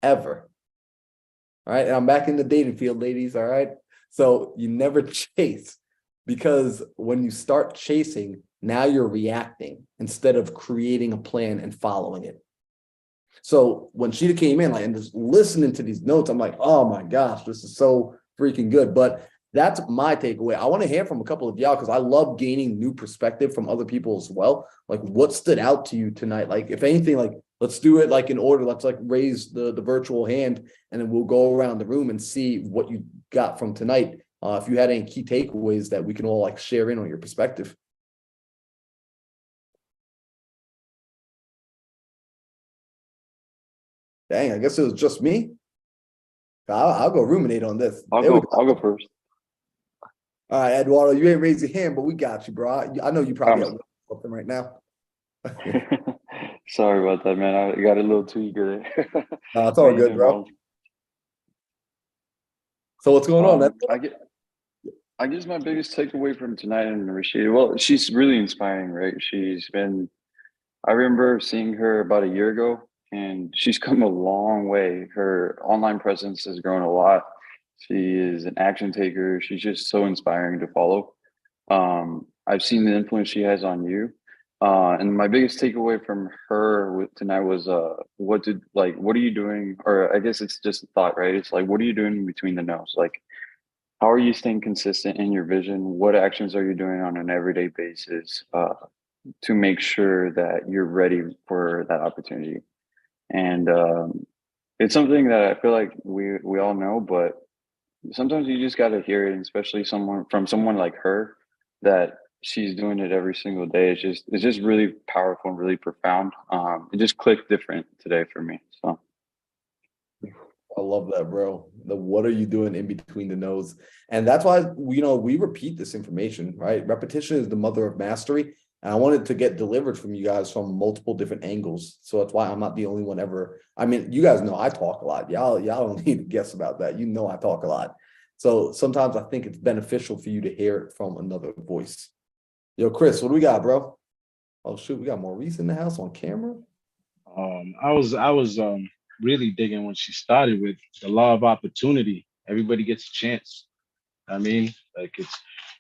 ever. All right, and I'm back in the dating field, ladies, all right? So you never chase, because when you start chasing, now you're reacting instead of creating a plan and following it. So when Sheeta came in, like, and just listening to these notes, I'm like, oh my gosh, this is so freaking good. But that's my takeaway. I want to hear from a couple of y'all because I love gaining new perspective from other people as well. Like, what stood out to you tonight? Like, if anything, like, let's do it like in order. Let's like raise the virtual hand, and then we'll go around the room and see what you got from tonight. If you had any key takeaways that we can all like share in on your perspective. Dang, I guess it was just me. I'll go ruminate on this. I'll go first. All right, Eduardo, you ain't raised your hand, but we got you, bro. I know you probably got something right now. Sorry about that, man. I got a little too eager there. It's all good, bro. So what's going on? I guess my biggest takeaway from tonight and Rashida, well, she's really inspiring, right? I remember seeing her about a year ago, and she's come a long way. Her online presence has grown a lot. She is an action taker. She's just so inspiring to follow. I've seen the influence she has on you. And my biggest takeaway from her tonight was what are you doing? Or I guess it's just a thought, right? It's like, what are you doing in between the no's? Like, how are you staying consistent in your vision? What actions are you doing on an everyday basis to make sure that you're ready for that opportunity? And it's something that I feel like we all know, but sometimes you just got to hear it, and especially from someone like her, that she's doing it every single day. It's just really powerful and really profound. It just clicked different today for me. So I love that, bro. What are you doing in between the no's? And that's why we repeat this information, right? Repetition is the mother of mastery. And I wanted to get delivered from you guys from multiple different angles. So that's why I'm not the only one ever. I mean, you guys know I talk a lot. Y'all don't need to guess about that. You know I talk a lot. So sometimes I think it's beneficial for you to hear it from another voice. Yo, Chris, what do we got, bro? Oh shoot, we got Maurice in the house on camera. I was really digging when she started with the law of opportunity. Everybody gets a chance. I mean, like it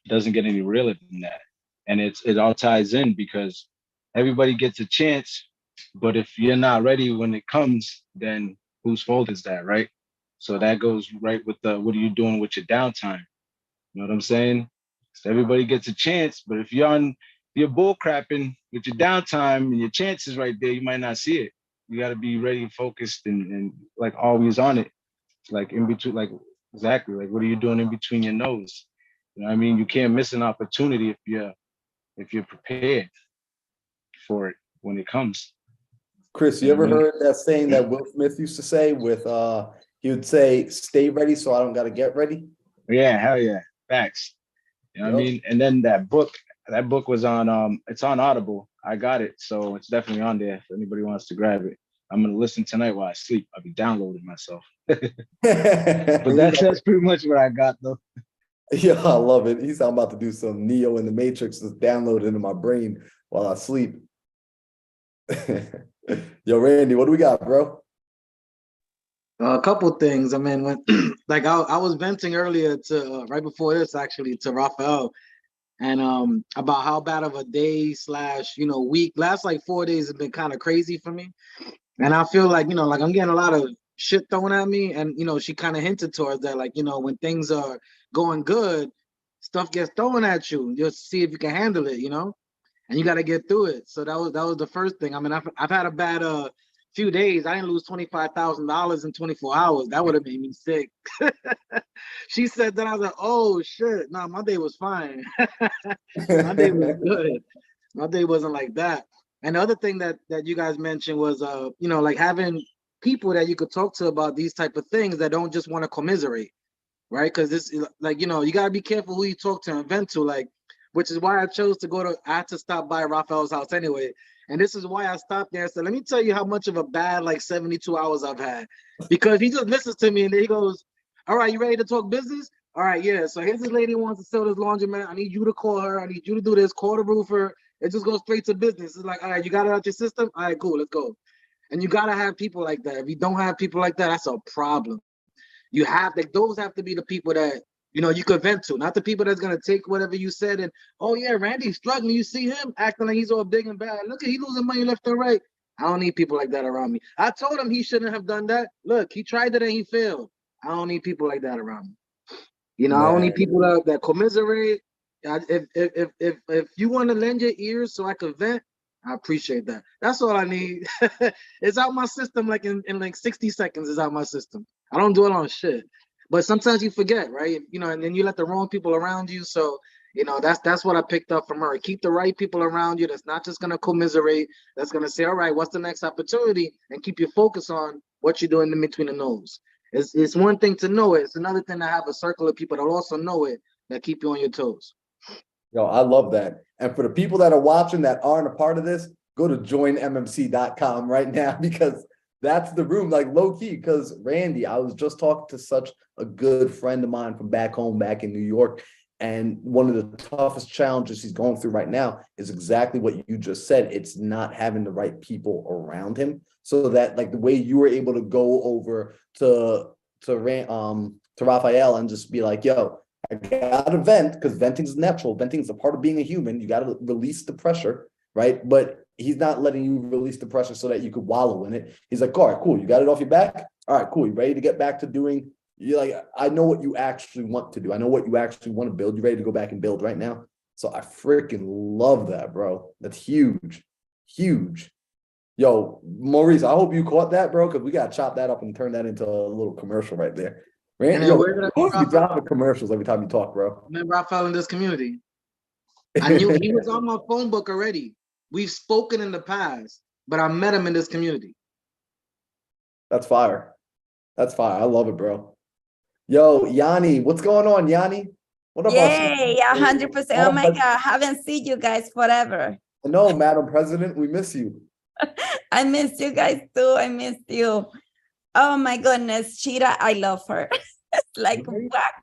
doesn't get any realer than that. And it all ties in because everybody gets a chance, but if you're not ready when it comes, then whose fault is that, right? So that goes right with what are you doing with your downtime? You know what I'm saying? So everybody gets a chance, but if you're bull crapping with your downtime and your chances right there, you might not see it. You got to be ready and focused and like always on it, like in between, like exactly, like what are you doing in between your nose? You know what I mean? You can't miss an opportunity if you're prepared for it when it comes. Chris, you ever heard that saying that Will Smith used to say with he would say, "Stay ready so I don't got to get ready"? Yeah, hell yeah. Facts. You know what I mean? And then that book was on it's on Audible. I got it. So it's definitely on there if anybody wants to grab it. I'm gonna listen tonight while I sleep. I'll be downloading myself. But that's pretty much what I got though. Yeah, I love it. I'm about to do some Neo in the Matrix, just download it into my brain while I sleep. Yo, Randy, what do we got, bro? A couple things. I mean, when like I was venting earlier to right before this actually to Raphael, and about how bad of a day / week. Last like 4 days have been kind of crazy for me, and I feel like like I'm getting a lot of shit thrown at me, and she kind of hinted towards that, like when things are going good, stuff gets thrown at you. Just see if you can handle it, and you got to get through it. So that was the first thing. I mean, I've had a bad few days. I didn't lose $25,000 in 24 hours. That would have made me sick. She said that. I was like, oh shit. No, my day was fine. My day was good. My day wasn't like that. And the other thing that you guys mentioned was like having people that you could talk to about these type of things that don't just want to commiserate, right? Because this, like, you got to be careful who you talk to and vent to, like, which is why I chose to I had to stop by Raphael's house anyway. And this is why I stopped there and said, let me tell you how much of a bad, like, 72 hours I've had. Because he just listens to me and then he goes, all right, you ready to talk business? All right, yeah. So here's this lady who wants to sell this laundromat. I need you to call her. I need you to do this, call the roofer. It just goes straight to business. It's like, all right, you got it out your system? All right, cool, let's go. And you got to have people like that. If you don't have people like that, that's a problem. You have, like, those have to be the people that, you could vent to, not the people that's going to take whatever you said and, oh yeah, Randy's struggling. You see him acting like he's all big and bad. Look at, he losing money left and right. I don't need people like that around me. I told him he shouldn't have done that. Look, he tried it and he failed. I don't need people like that around me. I don't need people that commiserate. If you want to lend your ears so I can vent, I appreciate that. That's all I need. It's out my system like in like 60 seconds. It's out my system. I don't dwell on shit. But sometimes you forget, right? And then you let the wrong people around you. So, that's what I picked up from her. Keep the right people around you that's not just gonna commiserate, that's gonna say, all right, what's the next opportunity? And keep your focus on what you're doing in between the nose. It's one thing to know it. It's another thing to have a circle of people that also know it, that keep you on your toes. Yo, I love that. And for the people that are watching that aren't a part of this, go to joinmmc.com right now, because that's the room, like low key. Because Randy, I was just talking to such a good friend of mine from back home, back in New York. And one of the toughest challenges he's going through right now is exactly what you just said. It's not having the right people around him. So that, like, the way you were able to go over to Raphael and just be like, yo, I gotta vent, because venting is natural. Venting is a part of being a human. You gotta release the pressure, right? But he's not letting you release the pressure so that you could wallow in it. He's like, all right, cool. You got it off your back. All right, cool. You ready to get back to doing? You're like, I know what you actually want to do. I know what you actually want to build. You ready to go back and build right now? So I freaking love that, bro. That's huge, huge. Yo, Maurice, I hope you caught that, bro, because we got to chop that up and turn that into a little commercial right there. Randy, yo, we're going to be dropping commercials every time you talk, bro. Remember, I fell in this community. I knew he was on my phone book already. We've spoken in the past, but I met him in this community. That's fire. That's fire. I love it, bro. Yo, Yanni, what's going on, Yanni? What up? Yay, 100%. Oh my God, I haven't seen you guys forever. No, Madam President, we miss you. I miss you guys too. I miss you. Oh my goodness, Cheetah, I love her. Like, what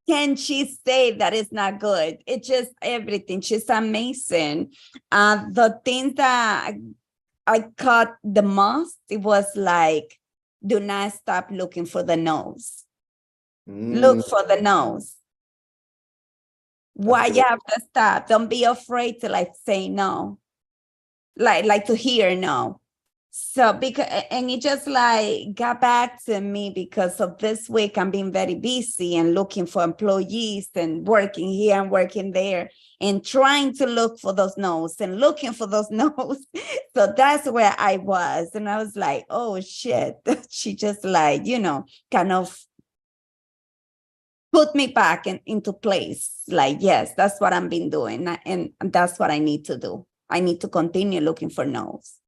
can she say that is not good? It's just everything. She's amazing. The things that I caught the most, it was like, do not stop looking for the nose. Look for the nose. Why you have to stop? Don't be afraid to like say no. Like to hear no. So because, and it just like got back to me because of this week I'm being very busy and looking for employees and working here and working there and trying to look for those no's and looking for those no's. So that's where I was. And I was like, oh shit. She just like, kind of put me back into place. Like, yes, that's what I've been doing. And that's what I need to do. I need to continue looking for no's.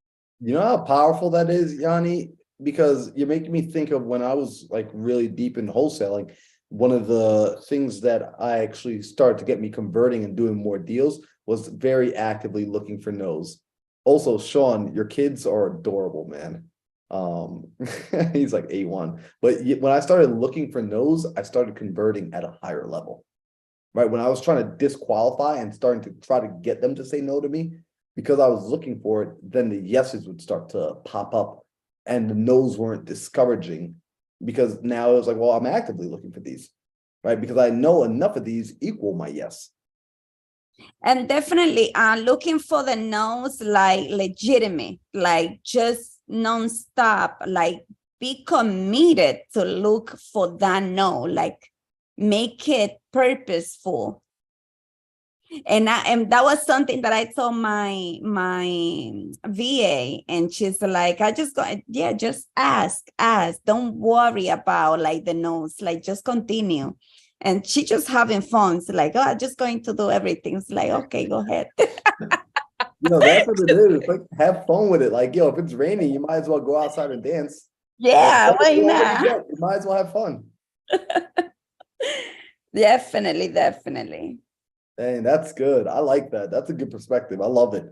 You know how powerful that is, Yanni? Because you're making me think of when I was like really deep in wholesaling. One of the things that I actually started to get me converting and doing more deals was very actively looking for no's. Also, Sean, your kids are adorable, man. He's like A1. But when I started looking for no's, I started converting at a higher level. Right? When I was trying to disqualify and starting to try to get them to say no to me, because I was looking for it, then the yeses would start to pop up and the no's weren't discouraging, because now it was like, well, I'm actively looking for these, right? Because I know enough of these equal my yes. And definitely looking for the no's, like legitimate, like just nonstop, like be committed to look for that no, like make it purposeful. And that was something that I told my VA, and she's like, just ask. Don't worry about like the no's, like just continue. And she just having fun. It's like, I'm just going to do everything. It's like, okay, go ahead. That's what it is. It's like, have fun with it. Like, yo, if it's raining, you might as well go outside and dance. Yeah, why not? You might as well have fun. Definitely. Dang, that's good. I like that. That's a good perspective. I love it.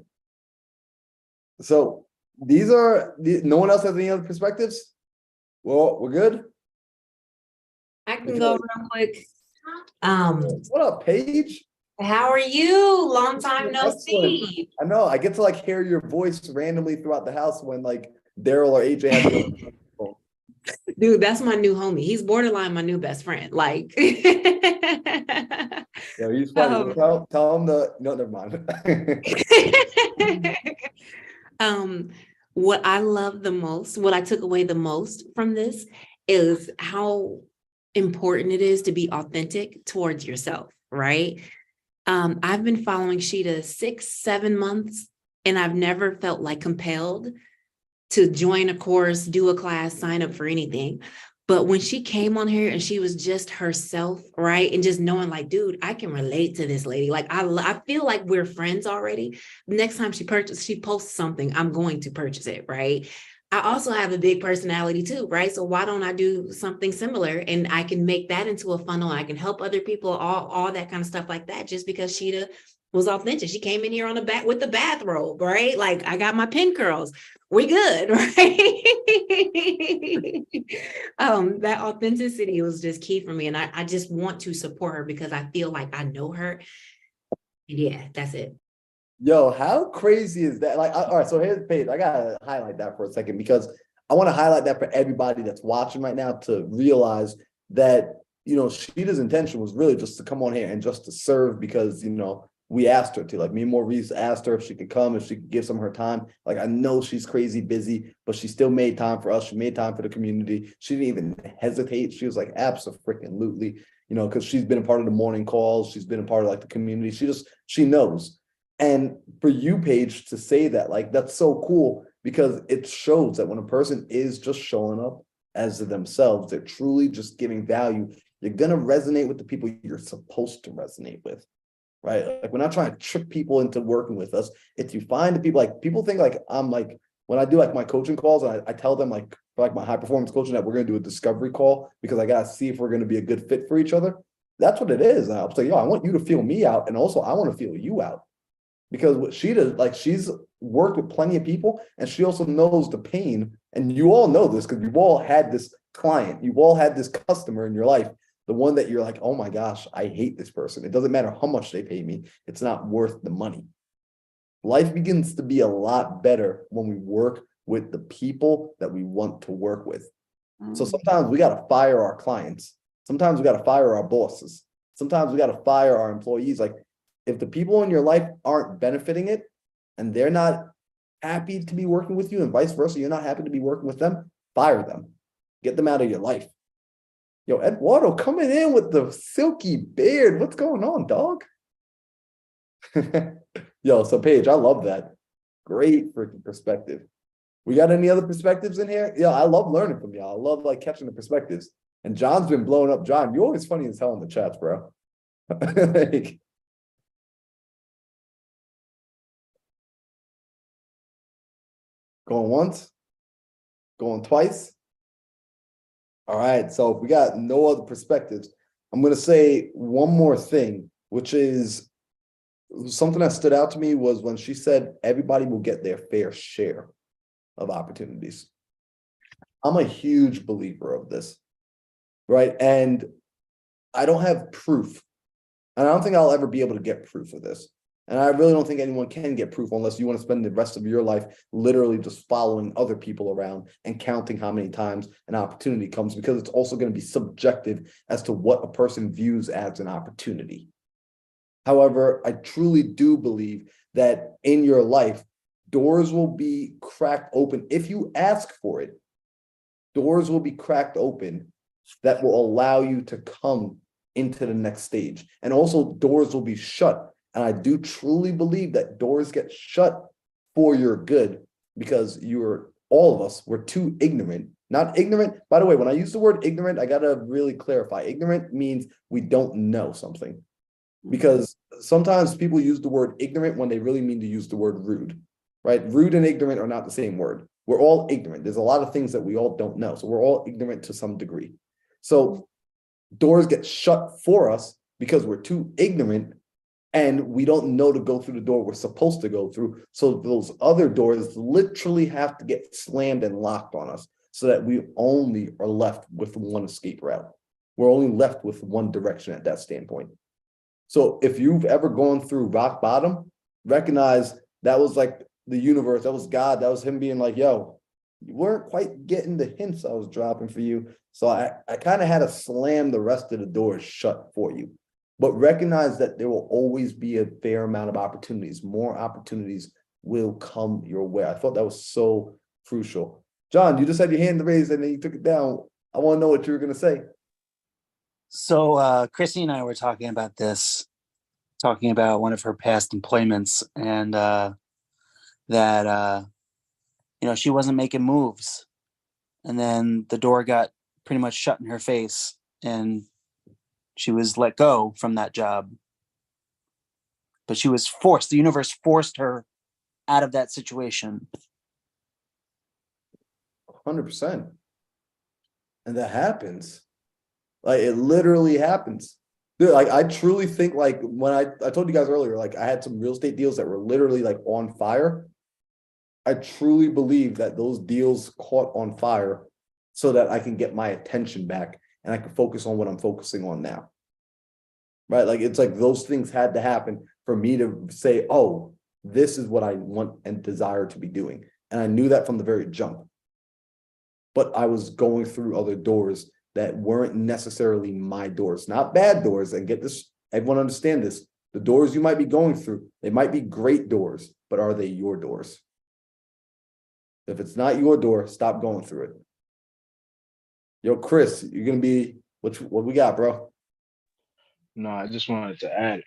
So no one else has any other perspectives? Well, we're good. I can go real quick. What up, Paige? How are you? Long time no see. I know. I get to like hear your voice randomly throughout the house when like Daryl or AJ have Dude, that's my new homie. He's borderline my new best friend. Like, yeah, he's funny. Tell him no, never mind. what I love the most, what I took away the most from this is how important it is to be authentic towards yourself, right? I've been following Sheeta 6, 7 months, and I've never felt like compelled to join a course, do a class, sign up for anything. But when she came on here and she was just herself, right? And just knowing like, dude, I can relate to this lady. Like, I feel like we're friends already. Next time she posts something, I'm going to purchase it, right? I also have a big personality too, right? So why don't I do something similar and I can make that into a funnel? I can help other people, all that kind of stuff like that, just because Sheeta was authentic. She came in here on the back with the bathrobe, right? Like, I got my pin curls. We good, right? That authenticity was just key for me. And I just want to support her because I feel like I know her. Yeah, that's it. Yo, how crazy is that? Like, all right, so here's the page. I gotta highlight that for a second because I want to highlight that for everybody that's watching right now to realize that, you know, Sheeta's intention was really just to come on here and just to serve because, you know, we asked her to. Like, me and Maurice asked her if she could come, if she could give some of her time. Like, I know she's crazy busy, but she still made time for us. She made time for the community. She didn't even hesitate. She was like, abso-freaking-lutely, you know, because she's been a part of the morning calls. She's been a part of like the community. She knows. And for you, Paige, to say that, like, that's so cool because it shows that when a person is just showing up as themselves, they're truly just giving value. You're going to resonate with the people you're supposed to resonate with, right? Like, we're not trying to trick people into working with us. If you find the people, like, people think like I'm like, when I do like my coaching calls, and I tell them like, for like my high performance coaching, that we're going to do a discovery call because I got to see if we're going to be a good fit for each other. That's what it is. And I'll say, yo, I want you to feel me out. And also I want to feel you out. Because what she does, like, she's worked with plenty of people and she also knows the pain. And you all know this because you've all had this client, you've all had this customer in your life, the one that you're like, oh my gosh, I hate this person. It doesn't matter how much they pay me. It's not worth the money. Life begins to be a lot better when we work with the people that we want to work with. So sometimes we got to fire our clients. Sometimes we got to fire our bosses. Sometimes we got to fire our employees. Like, if the people in your life aren't benefiting it and they're not happy to be working with you and vice versa, you're not happy to be working with them, fire them. Get them out of your life. Yo, Eduardo coming in with the silky beard. What's going on, dog? Yo, so Paige, I love that. Great freaking perspective. We got any other perspectives in here? Yeah, I love learning from y'all. I love like catching the perspectives. And John's been blowing up. John, you're always funny as hell in the chats, bro. Like, going once, going twice. All right, so if we got no other perspectives, I'm going to say one more thing, which is something that stood out to me was when she said everybody will get their fair share of opportunities. I'm a huge believer of this, right? And I don't have proof, and I don't think I'll ever be able to get proof of this. And I really don't think anyone can get proof unless you want to spend the rest of your life literally just following other people around and counting how many times an opportunity comes, because it's also going to be subjective as to what a person views as an opportunity. However, I truly do believe that in your life, doors will be cracked open if you ask for it. Doors will be cracked open that will allow you to come into the next stage. And also doors will be shut. And I do truly believe that doors get shut for your good because all of us, we're too ignorant. Not ignorant. By the way, when I use the word ignorant, I got to really clarify. Ignorant means we don't know something. Because sometimes people use the word ignorant when they really mean to use the word rude, right? Rude and ignorant are not the same word. We're all ignorant. There's a lot of things that we all don't know. So we're all ignorant to some degree. So doors get shut for us because we're too ignorant and we don't know to go through the door we're supposed to go through. So those other doors literally have to get slammed and locked on us so that we only are left with one escape route. We're only left with one direction at that standpoint. So if you've ever gone through rock bottom, recognize that was like the universe, that was God, that was him being like, yo, you weren't quite getting the hints I was dropping for you. So I kind of had to slam the rest of the doors shut for you. But recognize that there will always be a fair amount of opportunities. More opportunities will come your way. I thought that was so crucial. John, you just had your hand raised and then you took it down. I want to know what you were going to say. So Chrissy and I were talking about this, talking about one of her past employments, and that she wasn't making moves, and then the door got pretty much shut in her face, and she was let go from that job. But she was forced. The universe forced her out of that situation. 100%. And that happens. Like, it literally happens. Dude, like, I truly think, like, when I told you guys earlier, like, I had some real estate deals that were literally like on fire. I truly believe that those deals caught on fire so that I can get my attention back and I can focus on what I'm focusing on now. Right? Like, it's like those things had to happen for me to say, oh, this is what I want and desire to be doing. And I knew that from the very jump. But I was going through other doors that weren't necessarily my doors, not bad doors. And get this, everyone understand this. The doors you might be going through, they might be great doors, but are they your doors? If it's not your door, stop going through it. Yo, Chris, you're gonna be what we got, bro? No, I just wanted to add,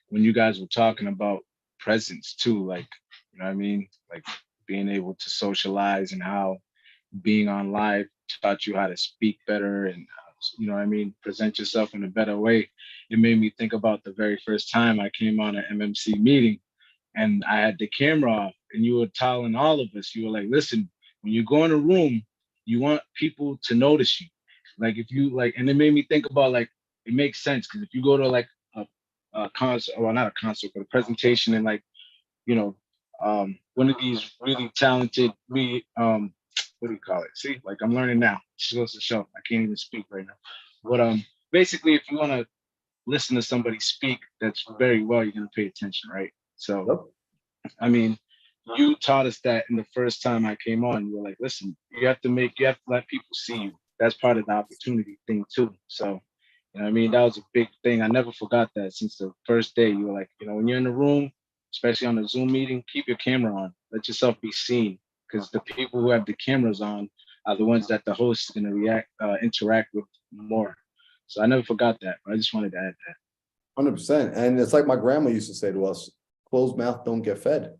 when you guys were talking about presence too, like, you know what I mean? Like being able to socialize and how being on live taught you how to speak better and, you know what I mean, present yourself in a better way. It made me think about the very first time I came on an MMC meeting and I had the camera off and you were telling all of us, you were like, listen, when you go in a room, you want people to notice you. Like if you like, and it made me think about like, it makes sense because if you go to like a concert, well, not a concert, but a presentation and like, you know, one of these really talented, what do you call it? See, like I'm learning now. She goes to show. I can't even speak right now. But basically, if you want to listen to somebody speak, that's very well, you're gonna pay attention, right? So, I mean, you taught us that in the first time I came on. You were like, listen, you have to let people see you. That's part of the opportunity thing too. So, you know what I mean? That was a big thing. I never forgot that since the first day. You were like, you know, when you're in the room, especially on a Zoom meeting, keep your camera on. Let yourself be seen. Because the people who have the cameras on are the ones that the host is going to interact with more. So I never forgot that. I just wanted to add that. 100%. And it's like my grandma used to say to us, closed mouth don't get fed.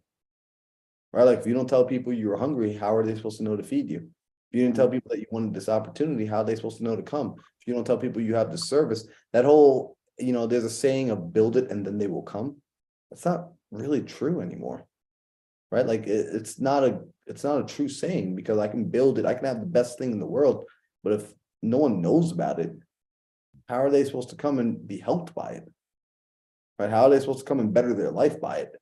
Right? Like if you don't tell people you're hungry, how are they supposed to know to feed you? If you didn't tell people that you wanted this opportunity, how are they supposed to know to come? If you don't tell people you have this service, that whole, there's a saying of build it and then they will come. That's not really true anymore. Right? Like it's not a true saying because I can build it. I can have the best thing in the world, but if no one knows about it, how are they supposed to come and be helped by it? Right? How are they supposed to come and better their life by it?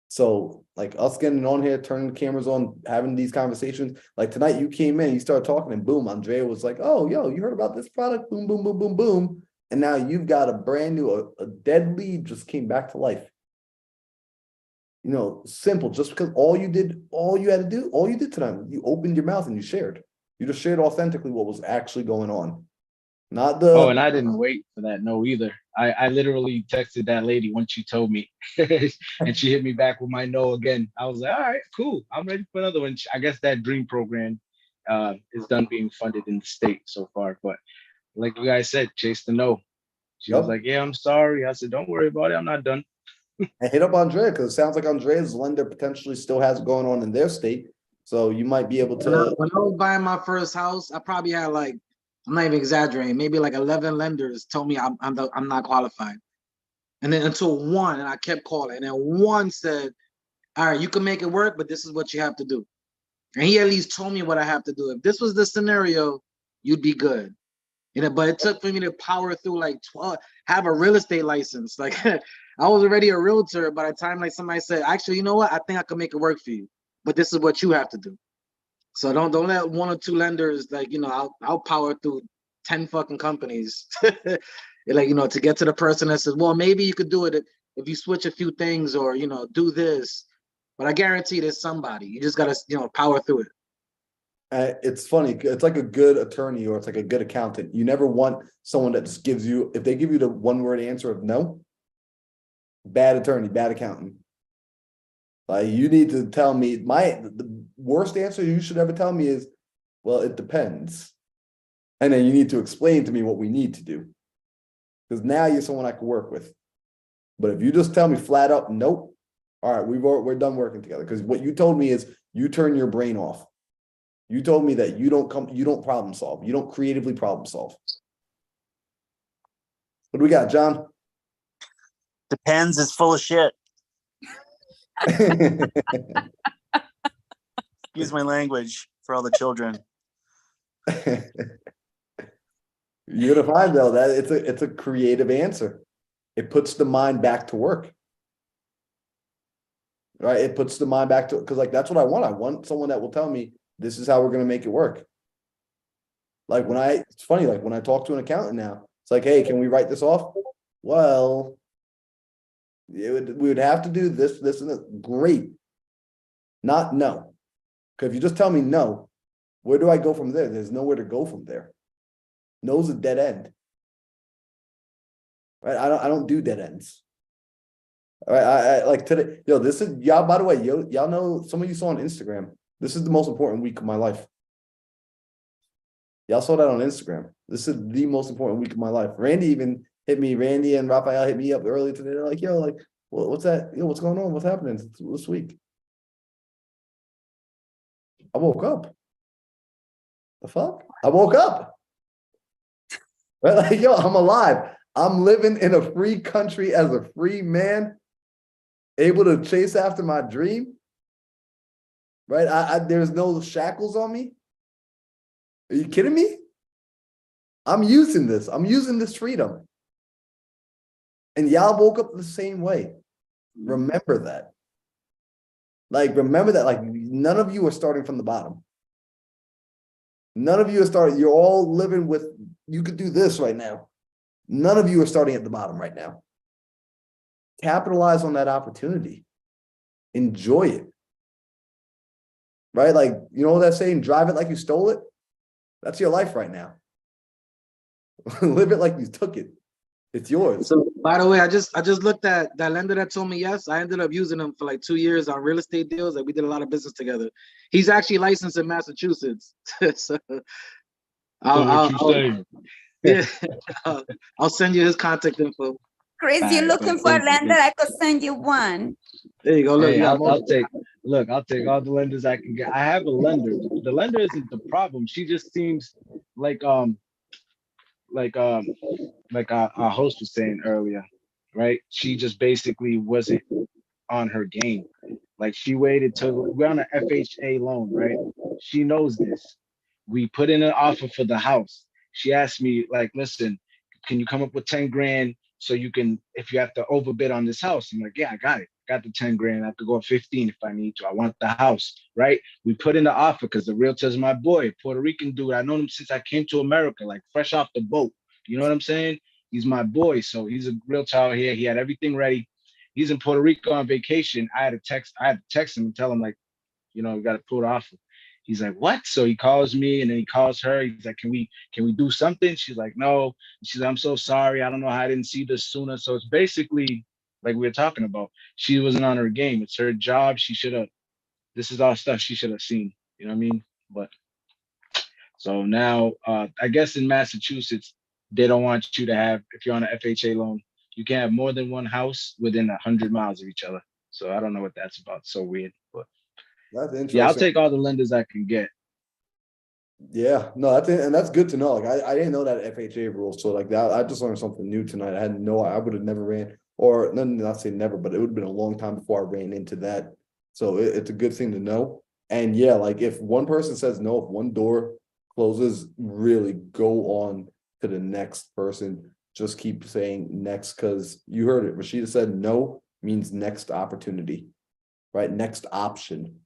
So like us getting on here, turning the cameras on, having these conversations, like tonight you came in, you started talking and boom, Andrea was like, oh, yo, you heard about this product? Boom, boom, boom, boom, boom. And now you've got a brand new, a dead lead just came back to life. Simple, just because all you did tonight, you opened your mouth and you shared. You just shared authentically what was actually going on. Not the Oh, and I didn't wait for that no either. I literally texted that lady once you told me and she hit me back with my no again. I was like, all right, cool. I'm ready for another one. I guess that dream program is done being funded in the state so far. But like you guys said, chase the no. She was like, yeah, I'm sorry. I said, don't worry about it. I'm not done. And hit up Andrea because it sounds like Andrea's lender potentially still has it going on in their state. So you might be able to. When I was buying my first house, I probably had like, I'm not even exaggerating, maybe like 11 lenders told me I'm not qualified. And then until one, and I kept calling, and then one said, all right, you can make it work, but this is what you have to do. And he at least told me what I have to do. If this was the scenario, you'd be good. But it took for me to power through like 12, have a real estate license. Like I was already a realtor by the time like somebody said, actually, you know what? I think I can make it work for you, but this is what you have to do. So don't let one or two lenders like, I'll power through 10 fucking companies. Like, to get to the person that says, well, maybe you could do it if you switch a few things or, do this. But I guarantee there's somebody. You just gotta, power through it. It's funny. It's like a good attorney or it's like a good accountant. You never want someone that just gives you, if they give you the one word answer of no, bad attorney, bad accountant. Like you need to tell me worst answer you should ever tell me is, well, it depends. And then you need to explain to me what we need to do. Because now you're someone I can work with. But if you just tell me flat up, nope, all right, we're done working together. Because what you told me is you turn your brain off. You told me that you don't problem solve. You don't creatively problem solve. What do we got, John? Depends is full of shit. Use my language for all the children. You're gonna find though that it's a creative answer. It puts the mind back to work. Right? It puts the mind back to, because like that's what I want. I want someone that will tell me this is how we're gonna make it work. Like it's funny, like when I talk to an accountant now, it's like, hey, can we write this off? Well, we would have to do this, this, and this. Great. Not no. Because if you just tell me no, where do I go from there? There's nowhere to go from there. No's a dead end. Right? I don't do dead ends. All right. I like today, this is y'all, by the way, y'all know, some of you saw on Instagram. This is the most important week of my life. Y'all saw that on Instagram. This is the most important week of my life. Randy even hit me. Randy and Raphael hit me up earlier today. They're like, well, what's that? What's going on? What's happening this week? I woke up. The fuck? I woke up. Right? Like, I'm alive. I'm living in a free country as a free man, able to chase after my dream. Right? There's no shackles on me. Are you kidding me? I'm using this. I'm using this freedom. And y'all woke up the same way. Remember that. Like, remember that, like, none of you are starting from the bottom. None of you are starting. You're all living with, you could do this right now. None of you are starting at the bottom right now. Capitalize on that opportunity. Enjoy it. Right? Like, you know that saying, drive it like you stole it? That's your life right now. Live it like you took it. It's yours. So, by the way, I just looked at that lender that told me yes. I ended up using him for like 2 years on real estate deals. Like, we did a lot of business together. He's actually licensed in Massachusetts. So yeah, I'll send you his contact info. Chris, you're looking for a lender, I could send you one. There you go. Look, Hey, yeah, I'll take all the lenders I can get. I have a lender. The lender isn't the problem. She just seems like our host was saying earlier, right? She just basically wasn't on her game. Like, she waited till we're on an FHA loan, right? She knows this. We put in an offer for the house. She asked me, like, listen, can you come up with 10 grand so you can, if you have to overbid on this house? I'm like, yeah, I got it. Got the 10 grand. I have to go at 15 if I need to. I want the house, right? We put in the offer because the realtor's my boy, Puerto Rican dude. I've known him since I came to America, like fresh off the boat. You know what I'm saying? He's my boy. So he's a realtor out here. He had everything ready. He's in Puerto Rico on vacation. I had to text him and tell him, like, we got to pull the offer. He's like, what? So he calls me and then he calls her. He's like, can we do something? She's like, no. She's like, I'm so sorry. I don't know how I didn't see this sooner. So it's basically like we were talking about. She wasn't on her game. It's her job. This is all stuff she should have seen. You know what I mean? But so now, I guess in Massachusetts, they don't want you to have, if you're on an FHA loan, you can't have more than one house within 100 miles of each other. So I don't know what that's about. So weird, but that's interesting. Yeah, I'll take all the lenders I can get. Yeah, no, that's good to know. Like, I didn't know that FHA rule. So like that, I just learned something new tonight. I would have never ran, or not say never, but it would have been a long time before I ran into that. So it's a good thing to know. And yeah, like if one person says no, if one door closes, really go on to the next person. Just keep saying next, because you heard it. Rashida said no means next opportunity, right? Next option.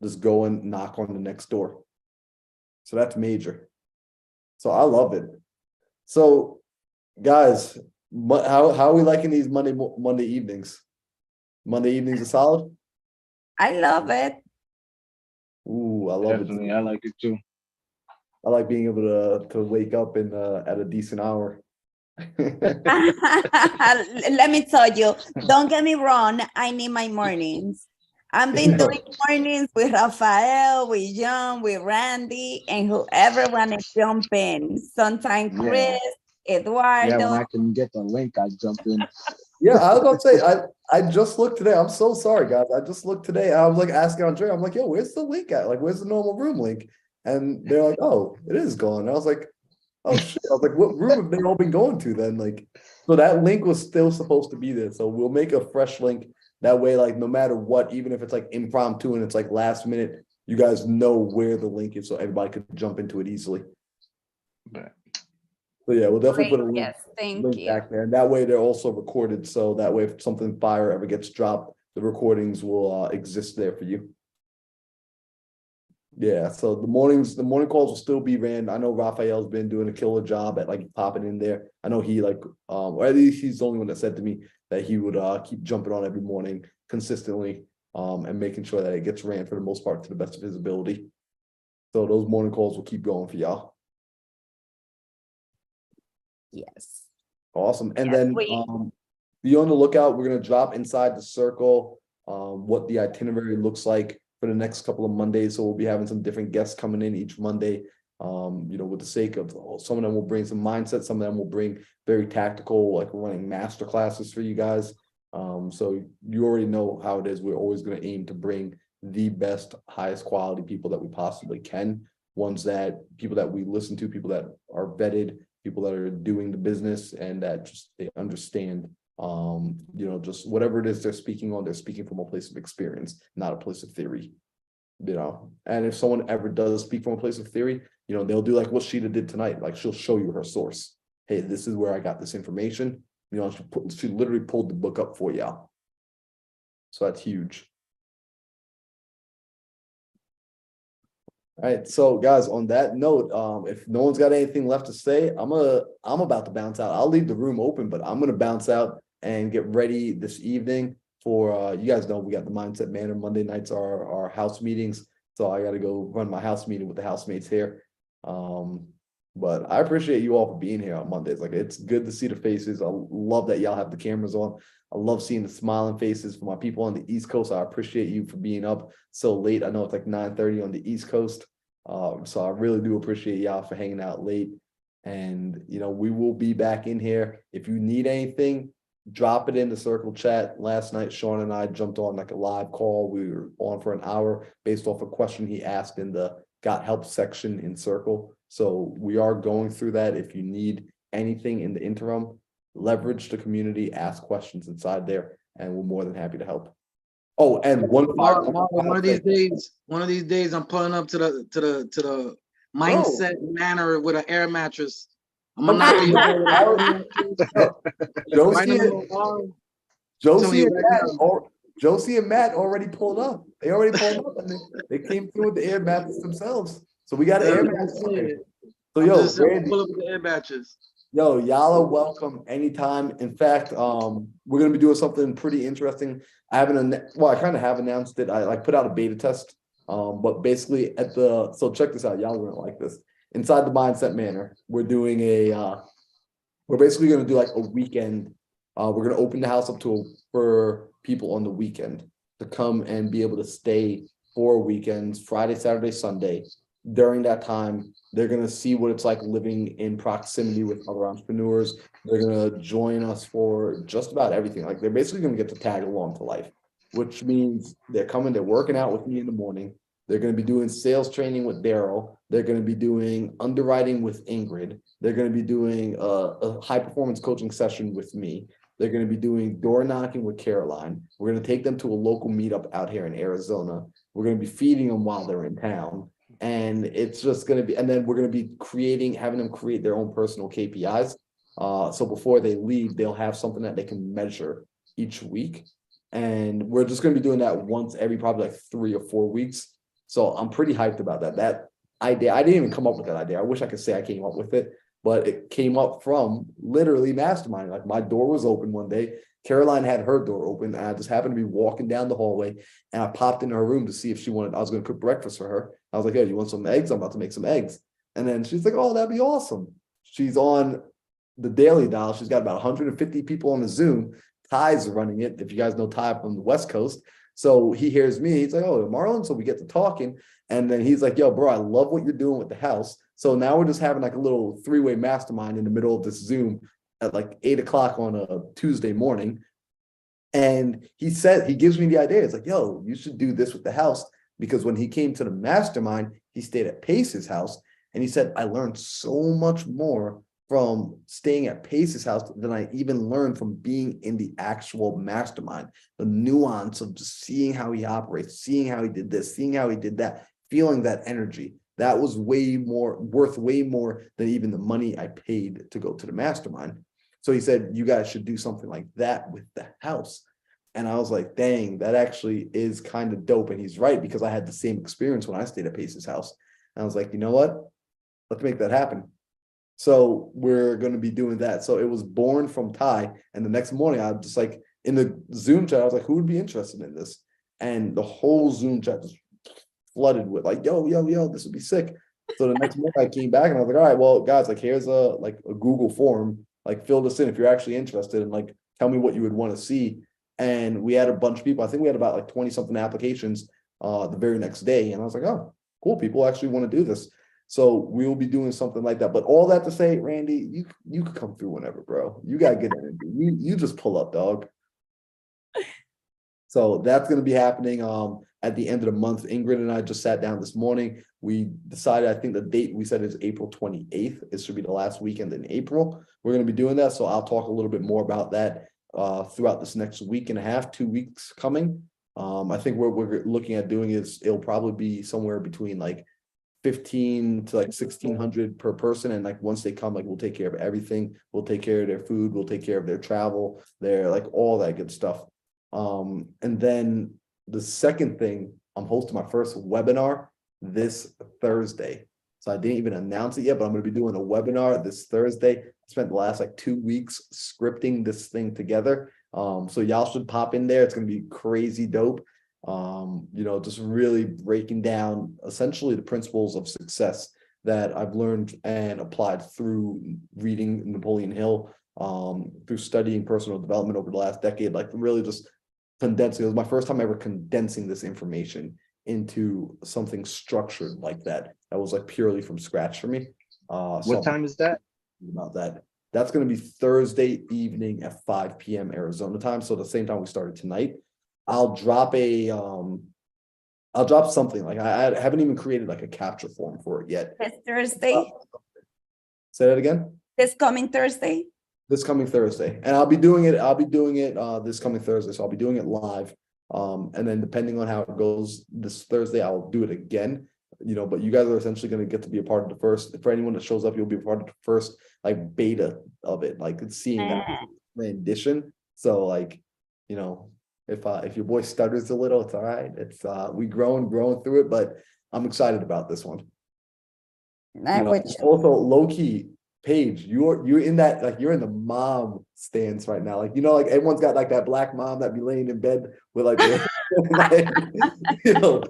Just go and knock on the next door. So that's major. So I love it. So guys, how are we liking these Monday evenings? Monday evenings are solid? I love it. Ooh, I love Definitely, it. I like it too. I like being able to wake up in at a decent hour. Let me tell you, don't get me wrong, I need my mornings. I've been doing mornings with Rafael, with John, with Randy, and whoever wanna jump in. Sometimes Chris, Yeah, when Eduardo. I can get the link, I jump in. Yeah, I was about to say, I just looked today. I'm so sorry, guys. I just looked today. I was like asking Andre, I'm like, yo, where's the link at? Like, where's the normal room link? And they're like, oh, it is gone. And I was like, oh shit. I was like, what room have they all been going to then? Like, so that link was still supposed to be there. So we'll make a fresh link. That way, like, no matter what, even if it's like impromptu and it's like last minute, you guys know where the link is so everybody could jump into it easily. But So yeah, we'll definitely put a link, Yes, thank you. back there. And that way they're also recorded. So that way if something fire ever gets dropped, the recordings will exist there for you. Yeah, so the morning calls will still be ran. I know Raphael's been doing a killer job at like popping in there. I know he like or at least he's the only one that said to me that he would keep jumping on every morning consistently and making sure that it gets ran for the most part to the best of his ability. So those morning calls will keep going for y'all. Yes. Awesome. And Yes, then be on the lookout. We're gonna drop inside the circle what the itinerary looks like for the next couple of Mondays. So we'll be having some different guests coming in each Monday. You know, with the sake of some of them will bring some mindset, some of them will bring very tactical, like running master classes for you guys. So you already know how it is. We're always going to aim to bring the best, highest quality people that we possibly can. People that we listen to, people that are vetted, people that are doing the business and that just they understand you know, just whatever it is they're speaking on, they're speaking from a place of experience, not a place of theory. You know, and if someone ever does speak from a place of theory, you know, they'll do like what Sheeta did tonight. Like she'll show you her source. Hey, this is where I got this information. You know, she literally pulled the book up for y'all. So that's huge. All right, so guys, on that note, if no one's got anything left to say, I'm about to bounce out. I'll leave the room open, but I'm gonna bounce out and get ready this evening for you guys know we got the Mindset Manor Monday nights are our house meetings. So I gotta go run my house meeting with the housemates here. But I appreciate you all for being here on Mondays. Like it's good to see the faces. I love that y'all have the cameras on. I love seeing the smiling faces for my people on the East Coast. I appreciate you for being up so late. I know it's like 9:30 on the East Coast. So I really do appreciate y'all for hanging out late. And, you know, we will be back in here. If you need anything, drop it in the circle chat. Last night, Sean and I jumped on like a live call. We were on for an hour based off a question he asked in the Got Help section in Circle. So we are going through that. If you need anything in the interim, leverage the community, ask questions inside there, and we're more than happy to help. Oh, and one of these days, I'm pulling up to the Mindset Manor with an air mattress. I'm gonna knock you. Josie and Matt already pulled up. They already pulled up, and they came through with the air mattress themselves. So we got an air mattress. So yo, Randy, pull up with the air mattress. Yo, y'all are welcome anytime. In fact, we're gonna be doing something pretty interesting. I kind of have announced it. I like put out a beta test. But basically so check this out, y'all are gonna like this. Inside the Mindset Manor, we're doing we're basically gonna do like a weekend. We're gonna open the house up for people on the weekend to come and be able to stay 4 weekends, Friday, Saturday, Sunday. During that time, they're going to see what it's like living in proximity with other entrepreneurs. They're going to join us for just about everything. Like they're basically going to get to tag along to life, which means they're working out with me in the morning. They're going to be doing sales training with Daryl. They're going to be doing underwriting with Ingrid. They're going to be doing a high performance coaching session with me. They're going to be doing door knocking with Caroline. We're going to take them to a local meetup out here in Arizona. We're going to be feeding them while they're in town. And it's just going to be, and then we're going to be having them create their own personal KPIs. So before they leave, they'll have something that they can measure each week. And we're just going to be doing that once every probably like 3 or 4 weeks. So I'm pretty hyped about that. That idea, I didn't even come up with that idea. I wish I could say I came up with it, but it came up from literally masterminding. Like my door was open one day. Caroline had her door open, and I just happened to be walking down the hallway, and I popped in her room to see if I was going to cook breakfast for her. I was like, hey, you want some eggs? I'm about to make some eggs. And then she's like, oh, that'd be awesome. She's on the Daily Dial. She's got about 150 people on the Zoom. Ty's running it. If you guys know Ty from the West Coast, So he hears me, he's like, oh, Marlon. So we get to talking. And then he's like, yo, bro, I love what you're doing with the house. So now we're just having like a little three-way mastermind in the middle of this Zoom at like 8 o'clock on a Tuesday morning. And he said, he gives me the idea. It's like, yo, you should do this with the house. Because when he came to the mastermind, he stayed at Pace's house. And he said, I learned so much more from staying at Pace's house than I even learned from being in the actual mastermind. The nuance of just seeing how he operates, seeing how he did this, seeing how he did that, feeling that energy. That was worth way more than even the money I paid to go to the mastermind. So he said, you guys should do something like that with the house. And I was like, dang, that actually is kind of dope. And he's right, because I had the same experience when I stayed at Pace's house. And I was like, you know what? Let's make that happen. So we're going to be doing that. So it was born from Ty. And the next morning, I just like in the Zoom chat, I was like, who would be interested in this? And the whole Zoom chat just flooded with like, yo, this would be sick. So the next morning I came back and I was like, all right, well, guys, like here's a Google form, like fill this in if you're actually interested, and like tell me what you would want to see. And we had a bunch of people. I think we had about like 20 something applications the very next day. And I was like, oh, cool, people actually want to do this. So we will be doing something like that. But all that to say, Randy, you could come through whenever, bro. You got good energy. You just pull up, dog. So that's going to be happening at the end of the month. Ingrid and I just sat down this morning. We decided, I think the date we said is April 28th. It should be the last weekend in April. We're going to be doing that. So I'll talk a little bit more about that throughout this next week and a half, 2 weeks coming. I think what we're looking at doing is it'll probably be somewhere between like 15 to like 1,600 per person. And like once they come, like we'll take care of everything. We'll take care of their food. We'll take care of their travel, their like all that good stuff. And then the second thing, I'm hosting my first webinar this Thursday. So I didn't even announce it yet, but I'm going to be doing a webinar this Thursday. I spent the last like 2 weeks scripting this thing together. So y'all should pop in there. It's going to be crazy dope. Just really breaking down essentially the principles of success that I've learned and applied through reading Napoleon Hill, through studying personal development over the last decade, like really just condensing. It was my first time ever condensing this information into something structured like that. That was like purely from scratch for me. What time is that? About that. That's going to be Thursday evening at 5 p.m. Arizona time. So the same time we started tonight. I'll drop something like I haven't even created like a capture form for it yet. This Thursday. Say that again. This coming Thursday. This coming Thursday, and I'll be doing it this coming Thursday. So I'll be doing it live. And then depending on how it goes this Thursday, I'll do it again. But you guys are essentially going to get to be a part of the first. For anyone that shows up, you'll be a part of the first like beta of it, like seeing that rendition. So like, if your boy stutters a little, it's all right. It's we growing through it, but I'm excited about this one. Also, low key, Paige, you're in that, like you're in the mom stance right now. Like everyone's got like that black mom that be laying in bed with like,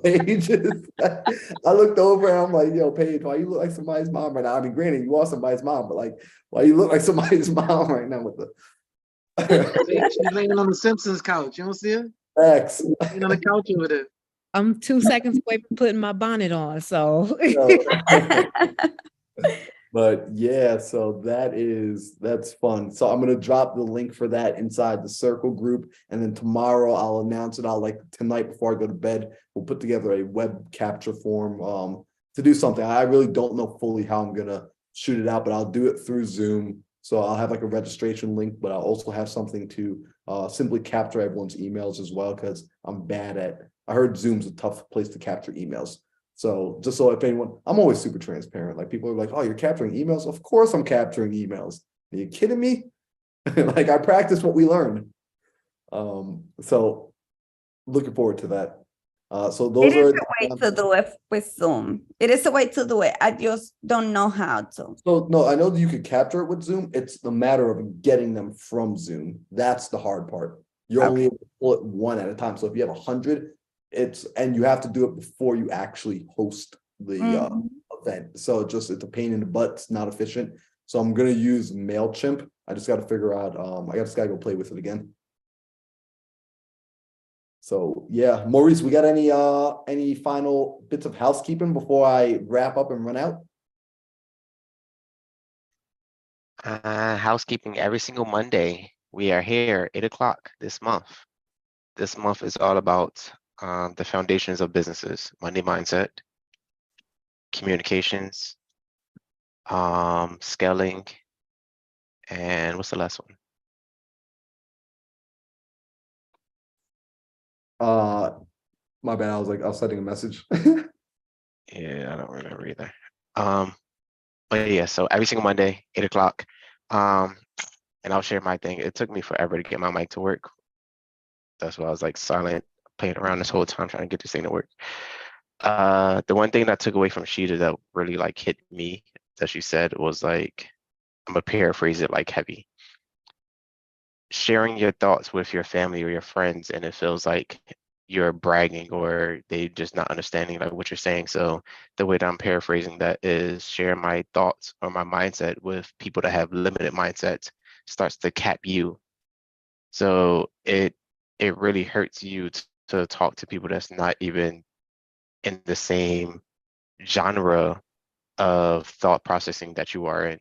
Paige is, I looked over and I'm like, yo, Paige, why you look like somebody's mom right now? I mean, granted, you are somebody's mom, but like, why you look like somebody's mom right now with the she's laying on the Simpsons couch. You don't see her? X. Laying on the couch over there. I'm 2 seconds away from putting my bonnet on, so. But yeah, so that's fun. So I'm gonna drop the link for that inside the circle group, and then tomorrow I'll announce it. I'll like tonight before I go to bed, we'll put together a web capture form to do something. I really don't know fully how I'm gonna shoot it out, but I'll do it through Zoom. So I'll have like a registration link, but I'll also have something to simply capture everyone's emails as well, because I'm bad at. I heard Zoom's a tough place to capture emails. So just so if anyone, I'm always super transparent. Like people are like, oh, you're capturing emails? Of course I'm capturing emails. Are you kidding me? Like I practice what we learned. So looking forward to that. So those it is a way to do it with Zoom. It is a way to do it. I just don't know how to. So no, I know that you could capture it with Zoom. It's the matter of getting them from Zoom. That's the hard part. You're only able to pull it one at a time. So if you have 100, and you have to do it before you actually host the event. So it's a pain in the butt. It's not efficient. So I'm going to use MailChimp. I just got to figure out, I just got to go play with it again. So yeah, Maurice, we got any final bits of housekeeping before I wrap up and run out? Housekeeping every single Monday. We are here 8 o'clock this month. This month is all about the foundations of businesses, money mindset, communications, scaling, and what's the last one? My bad. I was sending a message. Yeah, I don't remember either. But yeah, so every single Monday, 8 o'clock. And I'll share my thing. It took me forever to get my mic to work. That's why I was like silent, playing around this whole time trying to get this thing to work. The one thing that I took away from Sheeta that really like hit me that she said was like, I'm gonna paraphrase it like heavy. Sharing your thoughts with your family or your friends, and it feels like you're bragging or they just not understanding like what you're saying. So the way that I'm paraphrasing that is share my thoughts or my mindset with people that have limited mindsets starts to cap you. So it really hurts you to talk to people that's not even in the same genre of thought processing that you are in.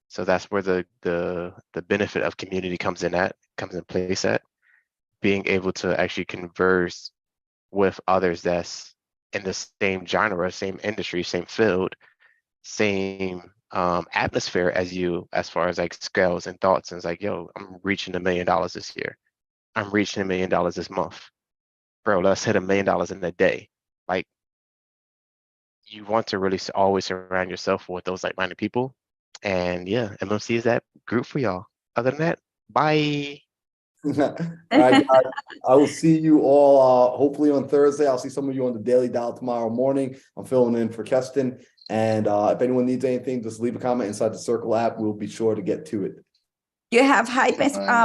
So that's where the benefit of community comes in place at being able to actually converse with others that's in the same genre, same industry, same field, same atmosphere as you, as far as like scales and thoughts. And it's like, yo, I'm reaching $1 million this year. I'm reaching $1 million this month. Bro, let's hit $1 million in a day. Like, you want to really always surround yourself with those like-minded people. And yeah, MMC is that group for y'all. Other than that, bye. All right, guys. I will see you all hopefully on Thursday. I'll see some of you on the Daily Dial tomorrow morning. I'm filling in for Keston. And if anyone needs anything, just leave a comment inside the Circle app. We'll be sure to get to it. You have high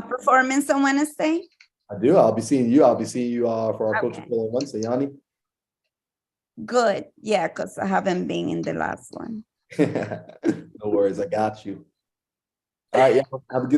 performance on Wednesday? I do. I'll be seeing you. I'll be seeing you for our coaching call on Wednesday, Yanni. Good. Yeah, because I haven't been in the last one. No worries. I got you. All right. Yeah. Have a good